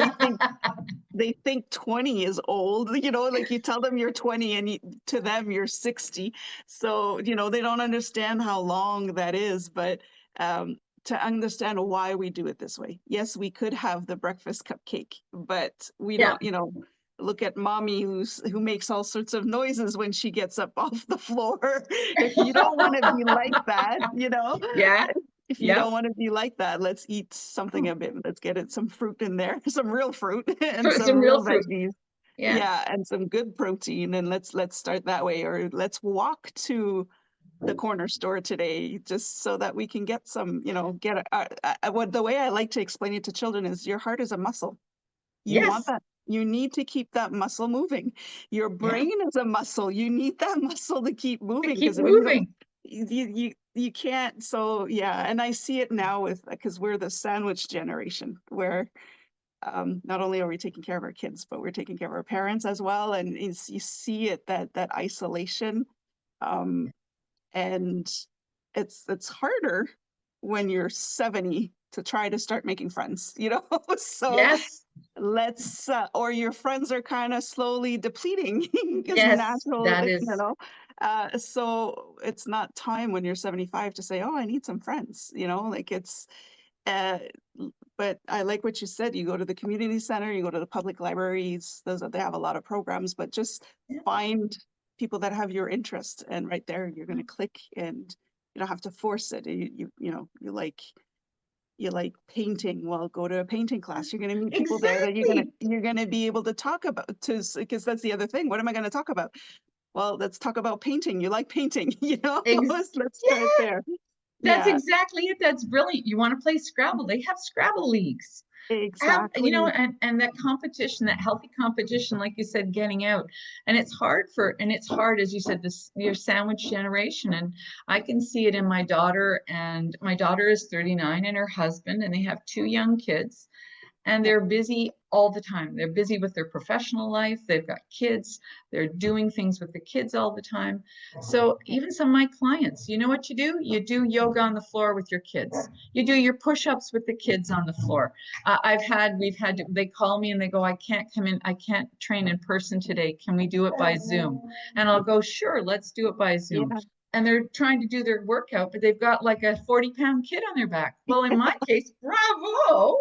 [SPEAKER 1] They think 20 is old, like you tell them you're 20 and to them you're 60. So, they don't understand how long that is, but to understand why we do it this way. Yes, we could have the breakfast cupcake, but we
[SPEAKER 2] Yeah.
[SPEAKER 1] don't, look at mommy who makes all sorts of noises when she gets up off the floor. If you don't want to be like that,
[SPEAKER 2] Yeah.
[SPEAKER 1] if you don't
[SPEAKER 2] Yep.
[SPEAKER 1] want to be like that, let's eat something a bit. Let's get it some fruit in there, some real fruit and
[SPEAKER 2] Fruit,
[SPEAKER 1] some
[SPEAKER 2] some real
[SPEAKER 1] real
[SPEAKER 2] fruit.
[SPEAKER 1] veggies.
[SPEAKER 2] Yeah.
[SPEAKER 1] Yeah, and some good protein. And let's start that way, or let's walk to the corner store today just so that we can get some, what the way I like to explain it to children is your heart is a muscle. You want
[SPEAKER 2] Yes.
[SPEAKER 1] that. You need to keep that muscle moving. Your
[SPEAKER 2] Yeah.
[SPEAKER 1] brain is a muscle. You need that muscle to keep
[SPEAKER 2] To
[SPEAKER 1] moving
[SPEAKER 2] keep
[SPEAKER 1] because when you don't,
[SPEAKER 2] moving.
[SPEAKER 1] you can't. So yeah, and I see it now with because we're the sandwich generation where not only are we taking care of our kids, but we're taking care of our parents as well, and you see it that isolation, um, and it's harder when you're 70 to try to start making friends, so
[SPEAKER 2] Yes.
[SPEAKER 1] let's or your friends are kind of slowly depleting because
[SPEAKER 2] Yes.
[SPEAKER 1] natural,
[SPEAKER 2] That is.
[SPEAKER 1] so it's not time when you're 75 to say, oh, I need some friends, like it's uh but I like what you said. You go to the community center, you go to the public libraries, they have a lot of programs, but just
[SPEAKER 2] Yeah.
[SPEAKER 1] find people that have your interest, and right there you're going to click, and you don't have to force it. You like painting, well, go to a painting class. You're going to meet people there that
[SPEAKER 2] Exactly.
[SPEAKER 1] you're going to be able to talk about, because that's the other thing. What am I going to talk about? Well, let's talk about painting. You like painting,
[SPEAKER 2] Ex-
[SPEAKER 1] let's start
[SPEAKER 2] yeah.
[SPEAKER 1] there.
[SPEAKER 2] That's
[SPEAKER 1] Yeah,
[SPEAKER 2] exactly it. That's brilliant. You want to play Scrabble? They have Scrabble leagues.
[SPEAKER 1] exactly.
[SPEAKER 2] And that competition, that healthy competition, like you said, getting out. And it's hard, as you said, this your sandwich generation. And I can see it in my daughter, and my daughter is 39 and her husband, and they have two young kids, and
[SPEAKER 1] Yeah,
[SPEAKER 2] they're busy all the time. They're busy with their professional life. They've got kids. They're doing things with the kids all the time. So
[SPEAKER 1] yeah,
[SPEAKER 2] even some of my clients, you know what you do? You do yoga on the floor with your kids. You do your push-ups with the kids on the floor. They call me and they go, I can't come in. I can't train in person today. Can we do it by Zoom? And I'll go, sure, let's do it by Zoom.
[SPEAKER 1] yeah.
[SPEAKER 2] and they're trying to do their workout, but they've got like a 40-pound kid on their back. Well, in my case, bravo.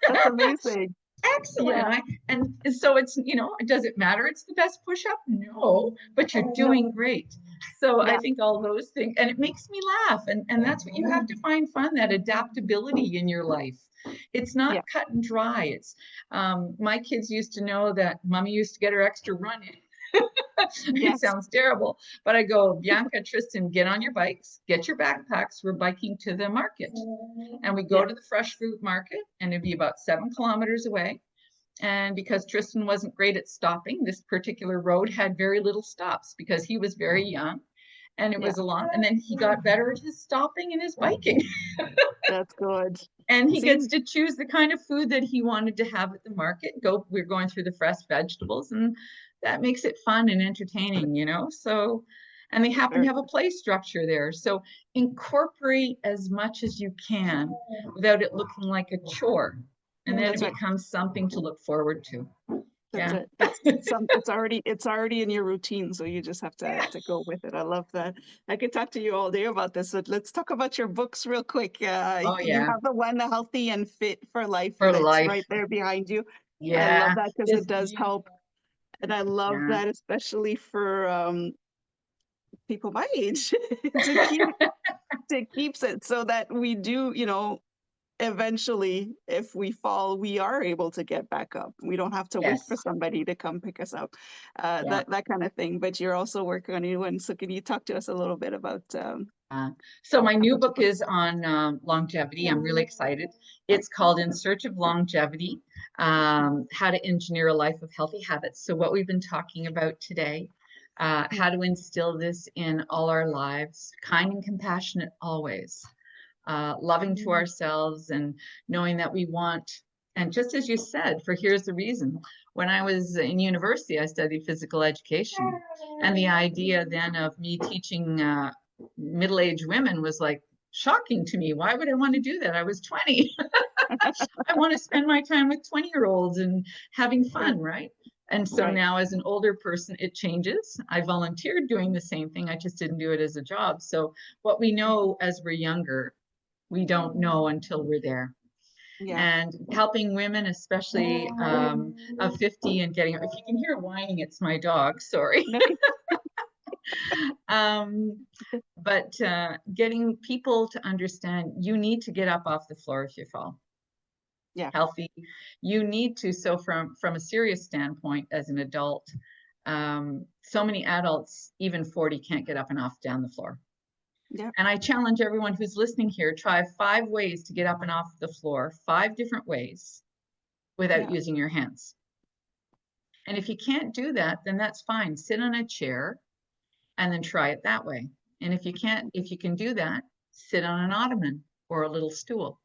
[SPEAKER 1] That's amazing.
[SPEAKER 2] Excellent.
[SPEAKER 1] Yeah,
[SPEAKER 2] And so it's, does it matter? It's the best push-up? No, but you're
[SPEAKER 1] no,
[SPEAKER 2] doing great. So I
[SPEAKER 1] yeah,
[SPEAKER 2] think all those things, and it makes me laugh. And that's what you have to find fun, that adaptability in your life. It's not
[SPEAKER 1] yeah,
[SPEAKER 2] cut and dry. It's my kids used to know that mommy used to get her extra run in. It
[SPEAKER 1] yes,
[SPEAKER 2] sounds terrible, but I go, Bianca, Tristan, get on your bikes, get your backpacks. We're biking to the market. And we go
[SPEAKER 1] yeah,
[SPEAKER 2] to the fresh fruit market, and it'd be about 7 kilometers away. And because Tristan wasn't great at stopping, this particular road had very little stops because he was very young. And it
[SPEAKER 1] yeah.
[SPEAKER 2] was a long, and then he got better at his stopping and his biking.
[SPEAKER 1] That's good.
[SPEAKER 2] And he
[SPEAKER 1] See,
[SPEAKER 2] gets to choose the kind of food that he wanted to have at the market. We're going through the fresh vegetables, and that makes it fun and entertaining. So, and they happen to
[SPEAKER 1] very
[SPEAKER 2] have a play structure there. So incorporate as much as you can without it looking like a chore. And then it
[SPEAKER 1] That's right.
[SPEAKER 2] becomes something to look forward to.
[SPEAKER 1] That's
[SPEAKER 2] Yeah.
[SPEAKER 1] it. It's already in your routine, so you just have to go with it. I love that. I could talk to you all day about this, but let's talk about your books real quick.
[SPEAKER 2] Oh,
[SPEAKER 1] You
[SPEAKER 2] yeah.
[SPEAKER 1] have the one, Healthy and Fit for Life,
[SPEAKER 2] For
[SPEAKER 1] that's
[SPEAKER 2] life.
[SPEAKER 1] right there behind you. I love
[SPEAKER 2] Yeah.
[SPEAKER 1] that because
[SPEAKER 2] It's
[SPEAKER 1] it does help,
[SPEAKER 2] beautiful.
[SPEAKER 1] and I love
[SPEAKER 2] Yeah.
[SPEAKER 1] that especially for people my age to keeps it so that we do, eventually, if we fall, we are able to get back up. We don't have to wait for
[SPEAKER 2] Yes.
[SPEAKER 1] somebody to come pick us up,
[SPEAKER 2] Yeah.
[SPEAKER 1] that kind of thing. But you're also working on a new one. So can you talk to us a little bit about
[SPEAKER 2] Uh, so my new
[SPEAKER 1] about your
[SPEAKER 2] book
[SPEAKER 1] book?
[SPEAKER 2] is on longevity. I'm really excited. It's called In Search of Longevity, How to Engineer a Life of Healthy Habits. So what we've been talking about today,
[SPEAKER 1] Mm,
[SPEAKER 2] how to instill this in all our lives, kind and compassionate always, loving to ourselves and knowing that we want, and just as you said, for here's the reason. When I was in university, I studied physical education. And the idea then of me teaching middle-aged women was like shocking to me. Why would I want to do that? I was 20. I want to spend my time with 20-year-olds and having
[SPEAKER 1] yeah,
[SPEAKER 2] fun, right? And so
[SPEAKER 1] right.
[SPEAKER 2] now as an older person, it changes. I volunteered doing the same thing. I just didn't do it as a job. So what we know as we're younger, we don't know until we're there.
[SPEAKER 1] Yeah.
[SPEAKER 2] And helping women, especially of 50 and getting, if you can hear whining, it's my dog, sorry.
[SPEAKER 1] Okay.
[SPEAKER 2] um, but getting people to understand you need to get up off the floor if you fall.
[SPEAKER 1] Yeah.
[SPEAKER 2] Healthy, you need to. So from a serious standpoint, as an adult, so many adults, even 40, can't get up and off down the floor.
[SPEAKER 1] Yeah.
[SPEAKER 2] And I challenge everyone who's listening here, try 5 ways to get up and off the floor, 5 different ways without
[SPEAKER 1] Yeah.
[SPEAKER 2] using your hands. And if you can't do that, then that's fine. Sit on a chair and then try it that way. And if you can do that, sit on an ottoman or a little stool.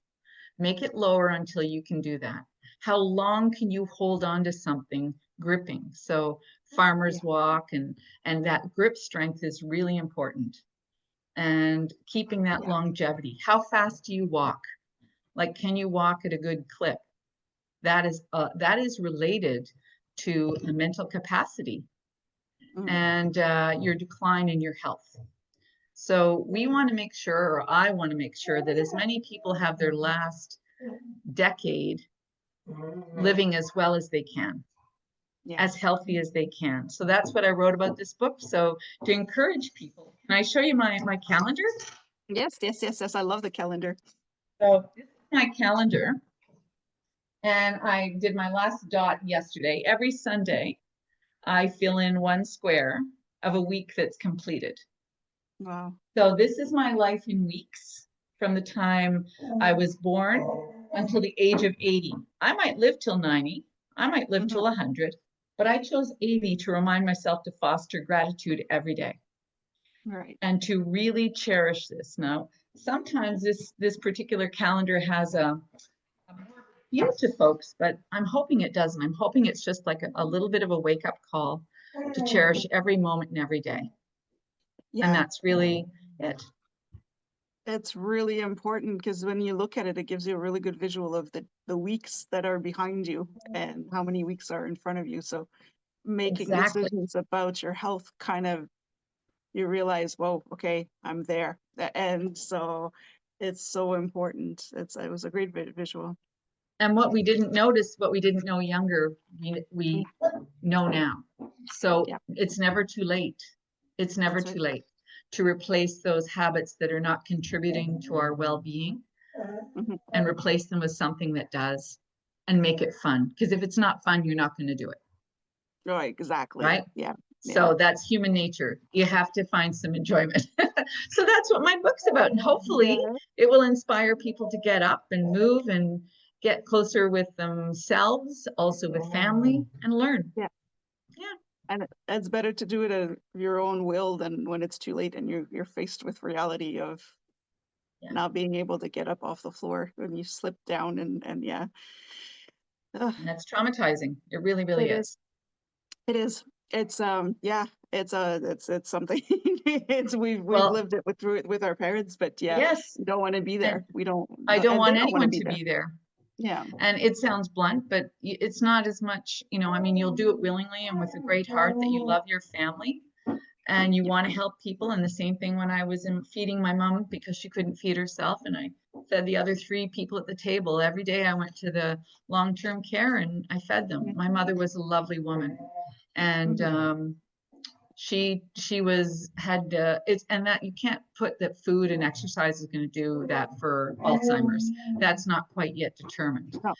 [SPEAKER 2] Make it lower until you can do that. How long can you hold on to something gripping? So
[SPEAKER 1] Yeah.
[SPEAKER 2] farmer's walk and that grip strength is really important. And keeping that
[SPEAKER 1] Yeah.
[SPEAKER 2] longevity. How fast do you walk? Like, can you walk at a good clip? That is related to the mental capacity
[SPEAKER 1] Mm,
[SPEAKER 2] and your decline in your health. So we want to make sure, or I want to make sure, that as many people have their last decade living as well as they can,
[SPEAKER 1] yeah.
[SPEAKER 2] as healthy as they can. So that's what I wrote about this book. So to encourage people, can I show you my calendar?
[SPEAKER 1] Yes. Yes. Yes. Yes. I love the calendar.
[SPEAKER 2] So this is my calendar. And I did my last dot yesterday. Every Sunday, I fill in 1 square of a week that's completed.
[SPEAKER 1] Wow.
[SPEAKER 2] So this is my life in weeks from the time I was born until the age of 80. I might live till 90. I might live
[SPEAKER 1] Hmm.
[SPEAKER 2] till 100, but I chose 80 to remind myself to foster gratitude every day
[SPEAKER 1] Right.
[SPEAKER 2] and to really cherish this. Now, sometimes this particular calendar has a more appeal to folks, but I'm hoping it doesn't. I'm hoping it's just like a little bit of a wake-up call to cherish every moment and every day. And
[SPEAKER 1] Yeah.
[SPEAKER 2] that's really it.
[SPEAKER 1] It's really important because when you look at it, it gives you a really good visual of the weeks that are behind you and how many weeks are in front of you. So making
[SPEAKER 2] Exactly.
[SPEAKER 1] decisions about your health kind of you realize, whoa, okay, I'm there. And so it's so important. It was a great visual.
[SPEAKER 2] And what we didn't notice, what we didn't know younger, we know now. So
[SPEAKER 1] Yeah,
[SPEAKER 2] it's never too late. It's never
[SPEAKER 1] that's
[SPEAKER 2] too
[SPEAKER 1] right.
[SPEAKER 2] late to replace those habits that are not contributing to our well-being
[SPEAKER 1] Hmm.
[SPEAKER 2] and replace them with something that does, and make it fun. Because if it's not fun, you're not going to do it,
[SPEAKER 1] Right, exactly.
[SPEAKER 2] right?
[SPEAKER 1] Yeah, yeah.
[SPEAKER 2] So that's human nature. You have to find some enjoyment. So that's what my book's about. And hopefully
[SPEAKER 1] Yeah,
[SPEAKER 2] it will inspire people to get up and move and get closer with themselves, also with family, and learn.
[SPEAKER 1] yeah.
[SPEAKER 2] Yeah.
[SPEAKER 1] And it's better to do it of your own will than when it's too late and you're faced with reality of
[SPEAKER 2] Yeah.
[SPEAKER 1] not being able to get up off the floor when you slip down and yeah. Ugh,
[SPEAKER 2] And that's traumatizing. It really, really
[SPEAKER 1] it is.
[SPEAKER 2] is.
[SPEAKER 1] It is. It's yeah, it's something. It's we've
[SPEAKER 2] Well,
[SPEAKER 1] lived it with through it with our parents, but yeah,
[SPEAKER 2] yes.
[SPEAKER 1] we don't want to be
[SPEAKER 2] And
[SPEAKER 1] there. We don't,
[SPEAKER 2] I don't
[SPEAKER 1] and they
[SPEAKER 2] want
[SPEAKER 1] don't want to
[SPEAKER 2] anyone
[SPEAKER 1] be
[SPEAKER 2] to
[SPEAKER 1] there.
[SPEAKER 2] be there.
[SPEAKER 1] Yeah.
[SPEAKER 2] And it sounds blunt, but it's not as much, I mean, you'll do it willingly and with a great heart that you love your family and you
[SPEAKER 1] Yeah.
[SPEAKER 2] want to help people. And the same thing when I was feeding my mom because she couldn't feed herself, and I fed the other three people at the table. Every day I went to the long-term care and I fed them. My mother was a lovely woman, and
[SPEAKER 1] Mm-hmm.
[SPEAKER 2] she was had it's, and that you can't put that food and exercise is going to do that for Alzheimer's. That's not quite yet determined,
[SPEAKER 1] No.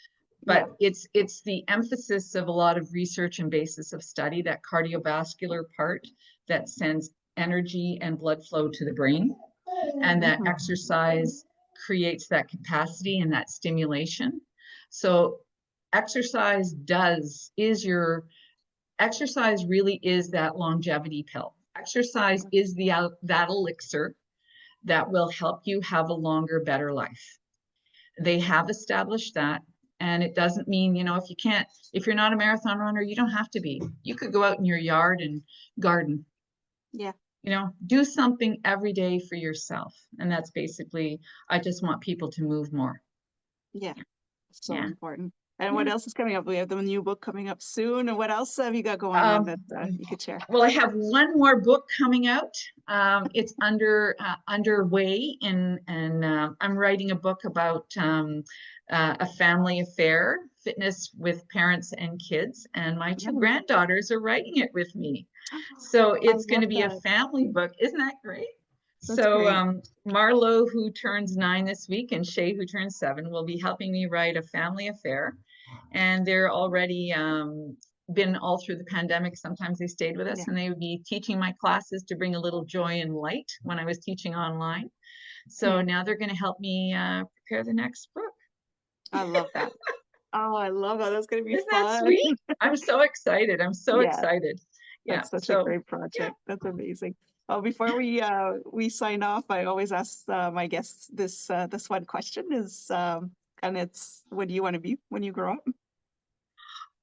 [SPEAKER 1] Yeah.
[SPEAKER 2] but it's the emphasis of a lot of research and basis of study, that cardiovascular part that sends energy and blood flow to the brain, and that
[SPEAKER 1] Mm-hmm.
[SPEAKER 2] exercise creates that capacity and that stimulation. So exercise really is that longevity pill. Exercise is that elixir that will help you have a longer, better life. They have established that. And it doesn't mean, if you're not a marathon runner, you don't have to be. You could go out in your yard and garden,
[SPEAKER 1] Yeah.
[SPEAKER 2] do something every day for yourself. And that's basically, I just want people to move more.
[SPEAKER 1] Yeah. So
[SPEAKER 2] Yeah.
[SPEAKER 1] important. And what
[SPEAKER 2] Yeah.
[SPEAKER 1] else is coming up? We have the new book coming up soon. And what else have you got going on
[SPEAKER 2] Um,
[SPEAKER 1] that you could share?
[SPEAKER 2] well, I have one more book coming out. It's underway, and I'm writing a book about a family affair, fitness with parents and kids, and my two
[SPEAKER 1] Oh,
[SPEAKER 2] granddaughters are writing it with me. So
[SPEAKER 1] I
[SPEAKER 2] it's going
[SPEAKER 1] love
[SPEAKER 2] to be a
[SPEAKER 1] that.
[SPEAKER 2] family book. Isn't that great?
[SPEAKER 1] That's
[SPEAKER 2] So
[SPEAKER 1] great.
[SPEAKER 2] Marlo, who turns 9 this week, and Shay, who turns 7, will be helping me write a family affair, and they're already been all through the pandemic. Sometimes they stayed with
[SPEAKER 1] Yeah.
[SPEAKER 2] us, and they would be teaching my classes to bring a little joy and light when I was teaching online. So
[SPEAKER 1] Yeah.
[SPEAKER 2] now they're going to help me prepare the next book.
[SPEAKER 1] I love that. Oh, I love that. That's going to be
[SPEAKER 2] Isn't that
[SPEAKER 1] fun.
[SPEAKER 2] sweet? I'm so excited. I'm so
[SPEAKER 1] Yeah.
[SPEAKER 2] excited. Yeah.
[SPEAKER 1] That's such a
[SPEAKER 2] So
[SPEAKER 1] great
[SPEAKER 2] yeah.
[SPEAKER 1] project. That's amazing. Oh, before we sign off, I always ask my guests this one question is and it's what do you want to be when you grow up?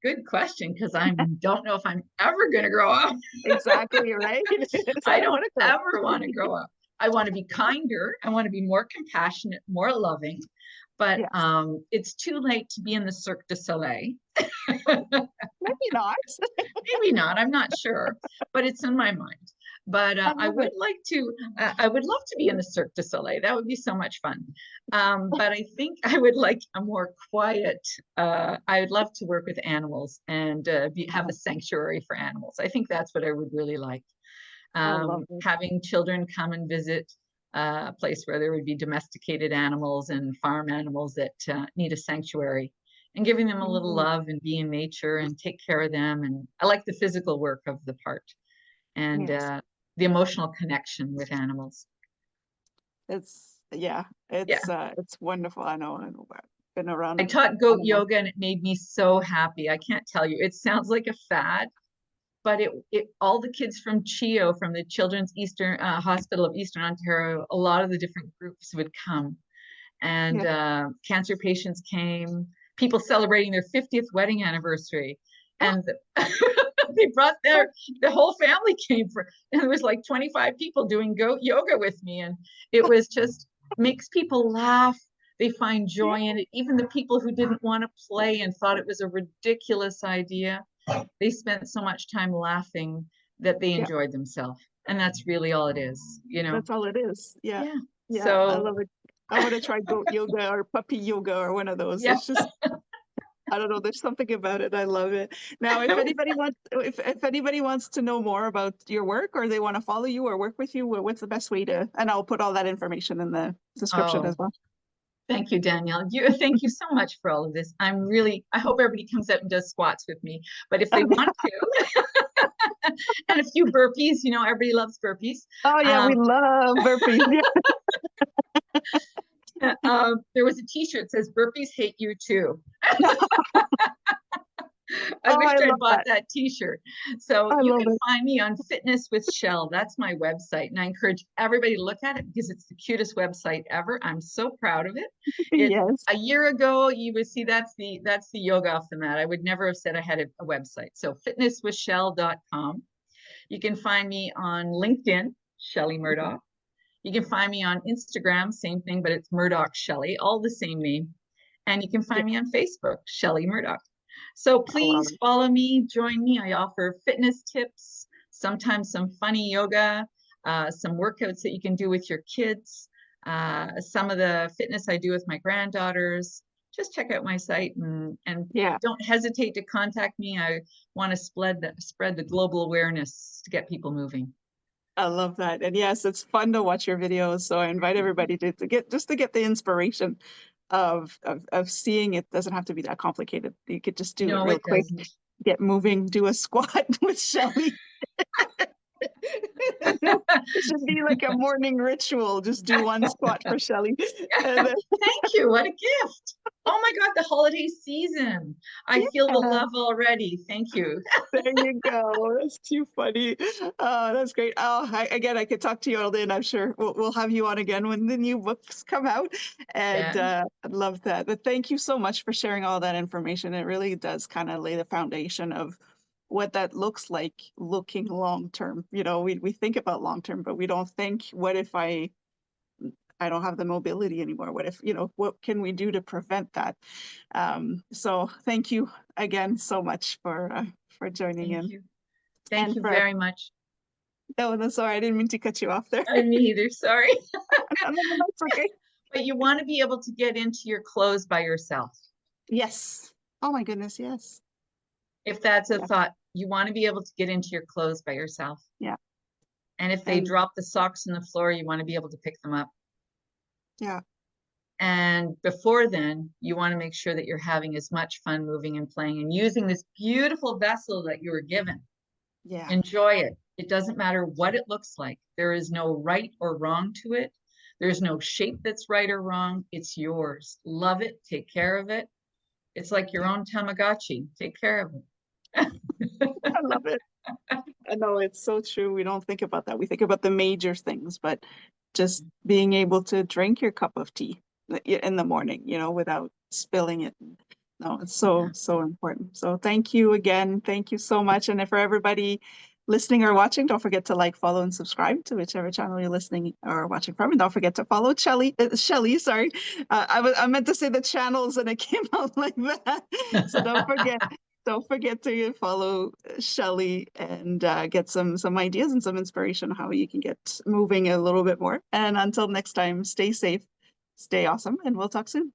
[SPEAKER 2] Good question, because I don't know if I'm ever going to grow up.
[SPEAKER 1] Exactly, right? So I
[SPEAKER 2] I
[SPEAKER 1] don't
[SPEAKER 2] don't
[SPEAKER 1] want to grow up.
[SPEAKER 2] ever want to grow up. I want to be kinder. I want to be more compassionate, more loving. But
[SPEAKER 1] Yes.
[SPEAKER 2] it's too late to be in the Cirque du Soleil.
[SPEAKER 1] Maybe not.
[SPEAKER 2] Maybe not. I'm not sure, but it's in my mind. But
[SPEAKER 1] I
[SPEAKER 2] I
[SPEAKER 1] love
[SPEAKER 2] would
[SPEAKER 1] it.
[SPEAKER 2] like to. I would love to be in the Cirque du Soleil. That would be so much fun. But I think I would like a more quiet. I would love to work with animals and have a sanctuary for animals. I think that's what I would really like.
[SPEAKER 1] I love it.
[SPEAKER 2] Having children come and visit a place where there would be domesticated animals and farm animals that need a sanctuary, and giving them a little
[SPEAKER 1] Mhm.
[SPEAKER 2] love and be in nature and take care of them. And I like the physical work of the part, and
[SPEAKER 1] Yes.
[SPEAKER 2] the emotional connection with animals.
[SPEAKER 1] It's yeah,
[SPEAKER 2] Yeah.
[SPEAKER 1] it's wonderful. I know. I've been
[SPEAKER 2] I
[SPEAKER 1] around
[SPEAKER 2] taught goat
[SPEAKER 1] animals.
[SPEAKER 2] yoga and it made me so happy. I can't tell you. It sounds like a fad, but it all the kids from CHIO, from the Children's Eastern Hospital of Eastern Ontario, a lot of the different groups would come, and
[SPEAKER 1] Yeah.
[SPEAKER 2] cancer patients came, people celebrating their 50th wedding anniversary, and they brought the whole family came for, and there was like 25 people doing goat yoga with me, and it was just makes people laugh. They find
[SPEAKER 1] Yeah.
[SPEAKER 2] joy in it. Even the people who didn't want to play and thought it was a ridiculous idea, they spent so much time laughing that they
[SPEAKER 1] Yeah.
[SPEAKER 2] enjoyed themselves. And that's really all it is,
[SPEAKER 1] That's all it is. Yeah.
[SPEAKER 2] Yeah.
[SPEAKER 1] Yeah. I
[SPEAKER 2] So,
[SPEAKER 1] love it. I want to try goat yoga or puppy yoga or one of those.
[SPEAKER 2] yeah.
[SPEAKER 1] It's just, I don't know. There's something about it. I love it. Now, if anybody wants to know more about your work or they want to follow you or work with you, what's the best way to? And I'll put all that information in the description as
[SPEAKER 2] Oh,
[SPEAKER 1] well.
[SPEAKER 2] thank you, Danielle. Thank you so much for all of this. I hope everybody comes out and does squats with me. But if they want to, and a few burpees, everybody loves burpees.
[SPEAKER 1] Oh yeah, we
[SPEAKER 2] Um,
[SPEAKER 1] love burpees. Yeah.
[SPEAKER 2] there was a t-shirt that says burpees hate you too. I
[SPEAKER 1] Oh,
[SPEAKER 2] wish
[SPEAKER 1] I
[SPEAKER 2] I'd
[SPEAKER 1] love
[SPEAKER 2] bought
[SPEAKER 1] that.
[SPEAKER 2] that t-shirt. So
[SPEAKER 1] I
[SPEAKER 2] you
[SPEAKER 1] love
[SPEAKER 2] can
[SPEAKER 1] it.
[SPEAKER 2] find me on Fitness with Shell. That's my website. And I encourage everybody to look at it because it's the cutest website ever. I'm so proud of it. It
[SPEAKER 1] Yes.
[SPEAKER 2] a year ago, you would see that's the yoga off the mat. I would never have said I had a website. So fitnesswithshell.com. You can find me on LinkedIn, Shelley Murdock. You can find me on Instagram, same thing, but it's Murdock Shelley, all the same name. And you can
[SPEAKER 1] Yeah,
[SPEAKER 2] find me on Facebook, Shelley Murdock. So
[SPEAKER 1] I love
[SPEAKER 2] please
[SPEAKER 1] it.
[SPEAKER 2] follow me, join me. I offer fitness tips, sometimes some funny yoga, some workouts that you can do with your kids, some of the fitness I do with my granddaughters. Just check out my site and
[SPEAKER 1] Yeah,
[SPEAKER 2] don't hesitate to contact me. I want to spread the global awareness to get people moving.
[SPEAKER 1] I love that. And yes, it's fun to watch your videos. So I invite everybody to get the inspiration of seeing it doesn't have to be that complicated. You could just do it
[SPEAKER 2] No,
[SPEAKER 1] real
[SPEAKER 2] it
[SPEAKER 1] quick,
[SPEAKER 2] doesn't.
[SPEAKER 1] get moving, do a squat with Shelley. It should be like a morning ritual. Just do one squat for Shelley. And then,
[SPEAKER 2] Thank you. What a gift. Oh my God, the holiday season. I feel the
[SPEAKER 1] yeah,
[SPEAKER 2] love already. Thank you.
[SPEAKER 1] there you go. That's too funny. Oh, that's great. Oh, again, I could talk to you all day, and I'm sure we'll have you on again when the new books come out. And
[SPEAKER 2] Yeah.
[SPEAKER 1] I'd love that. But thank you so much for sharing all that information. It really does kind of lay the foundation of what that looks like looking long term. We think about long term, but we don't think, what if I don't have the mobility anymore? What if, what can we do to prevent that? So thank you again so much for joining
[SPEAKER 2] Thank
[SPEAKER 1] in.
[SPEAKER 2] you. Thank
[SPEAKER 1] And
[SPEAKER 2] you
[SPEAKER 1] for,
[SPEAKER 2] very much.
[SPEAKER 1] no, that's all right. I didn't mean to cut you off there.
[SPEAKER 2] Me either. Sorry.
[SPEAKER 1] No, no, no, that's okay.
[SPEAKER 2] But you want to be able to get into your clothes by yourself.
[SPEAKER 1] Yes. Oh my goodness, yes.
[SPEAKER 2] If that's a
[SPEAKER 1] Yeah,
[SPEAKER 2] thought, you want to be able to get into your clothes by yourself.
[SPEAKER 1] yeah.
[SPEAKER 2] And if they
[SPEAKER 1] And
[SPEAKER 2] drop the socks on the floor, you want to be able to pick them up.
[SPEAKER 1] yeah,
[SPEAKER 2] And before then, you want to make sure that you're having as much fun moving and playing and using this beautiful vessel that you were given.
[SPEAKER 1] yeah.
[SPEAKER 2] Enjoy it. It doesn't matter what it looks like. There is no right or wrong to it. There's no shape that's right or wrong. It's yours. Love it. Take care of it. It's like your
[SPEAKER 1] Yeah.
[SPEAKER 2] own Tamagotchi. Take care of
[SPEAKER 1] I love it. I know it's so true. We don't think about that. We think about the major things, but just being able to drink your cup of tea in the morning, without spilling it. No, it's so,
[SPEAKER 2] Yeah.
[SPEAKER 1] so important. So thank you again. Thank you so much. And for everybody listening or watching, don't forget to like, follow, and subscribe to whichever channel you're listening or watching from. And don't forget to follow Shelley, sorry. I meant to say the channels and it came out like that. So don't forget to follow Shelley and get some ideas and some inspiration on how you can get moving a little bit more. And until next time, stay safe, stay awesome, and we'll talk soon.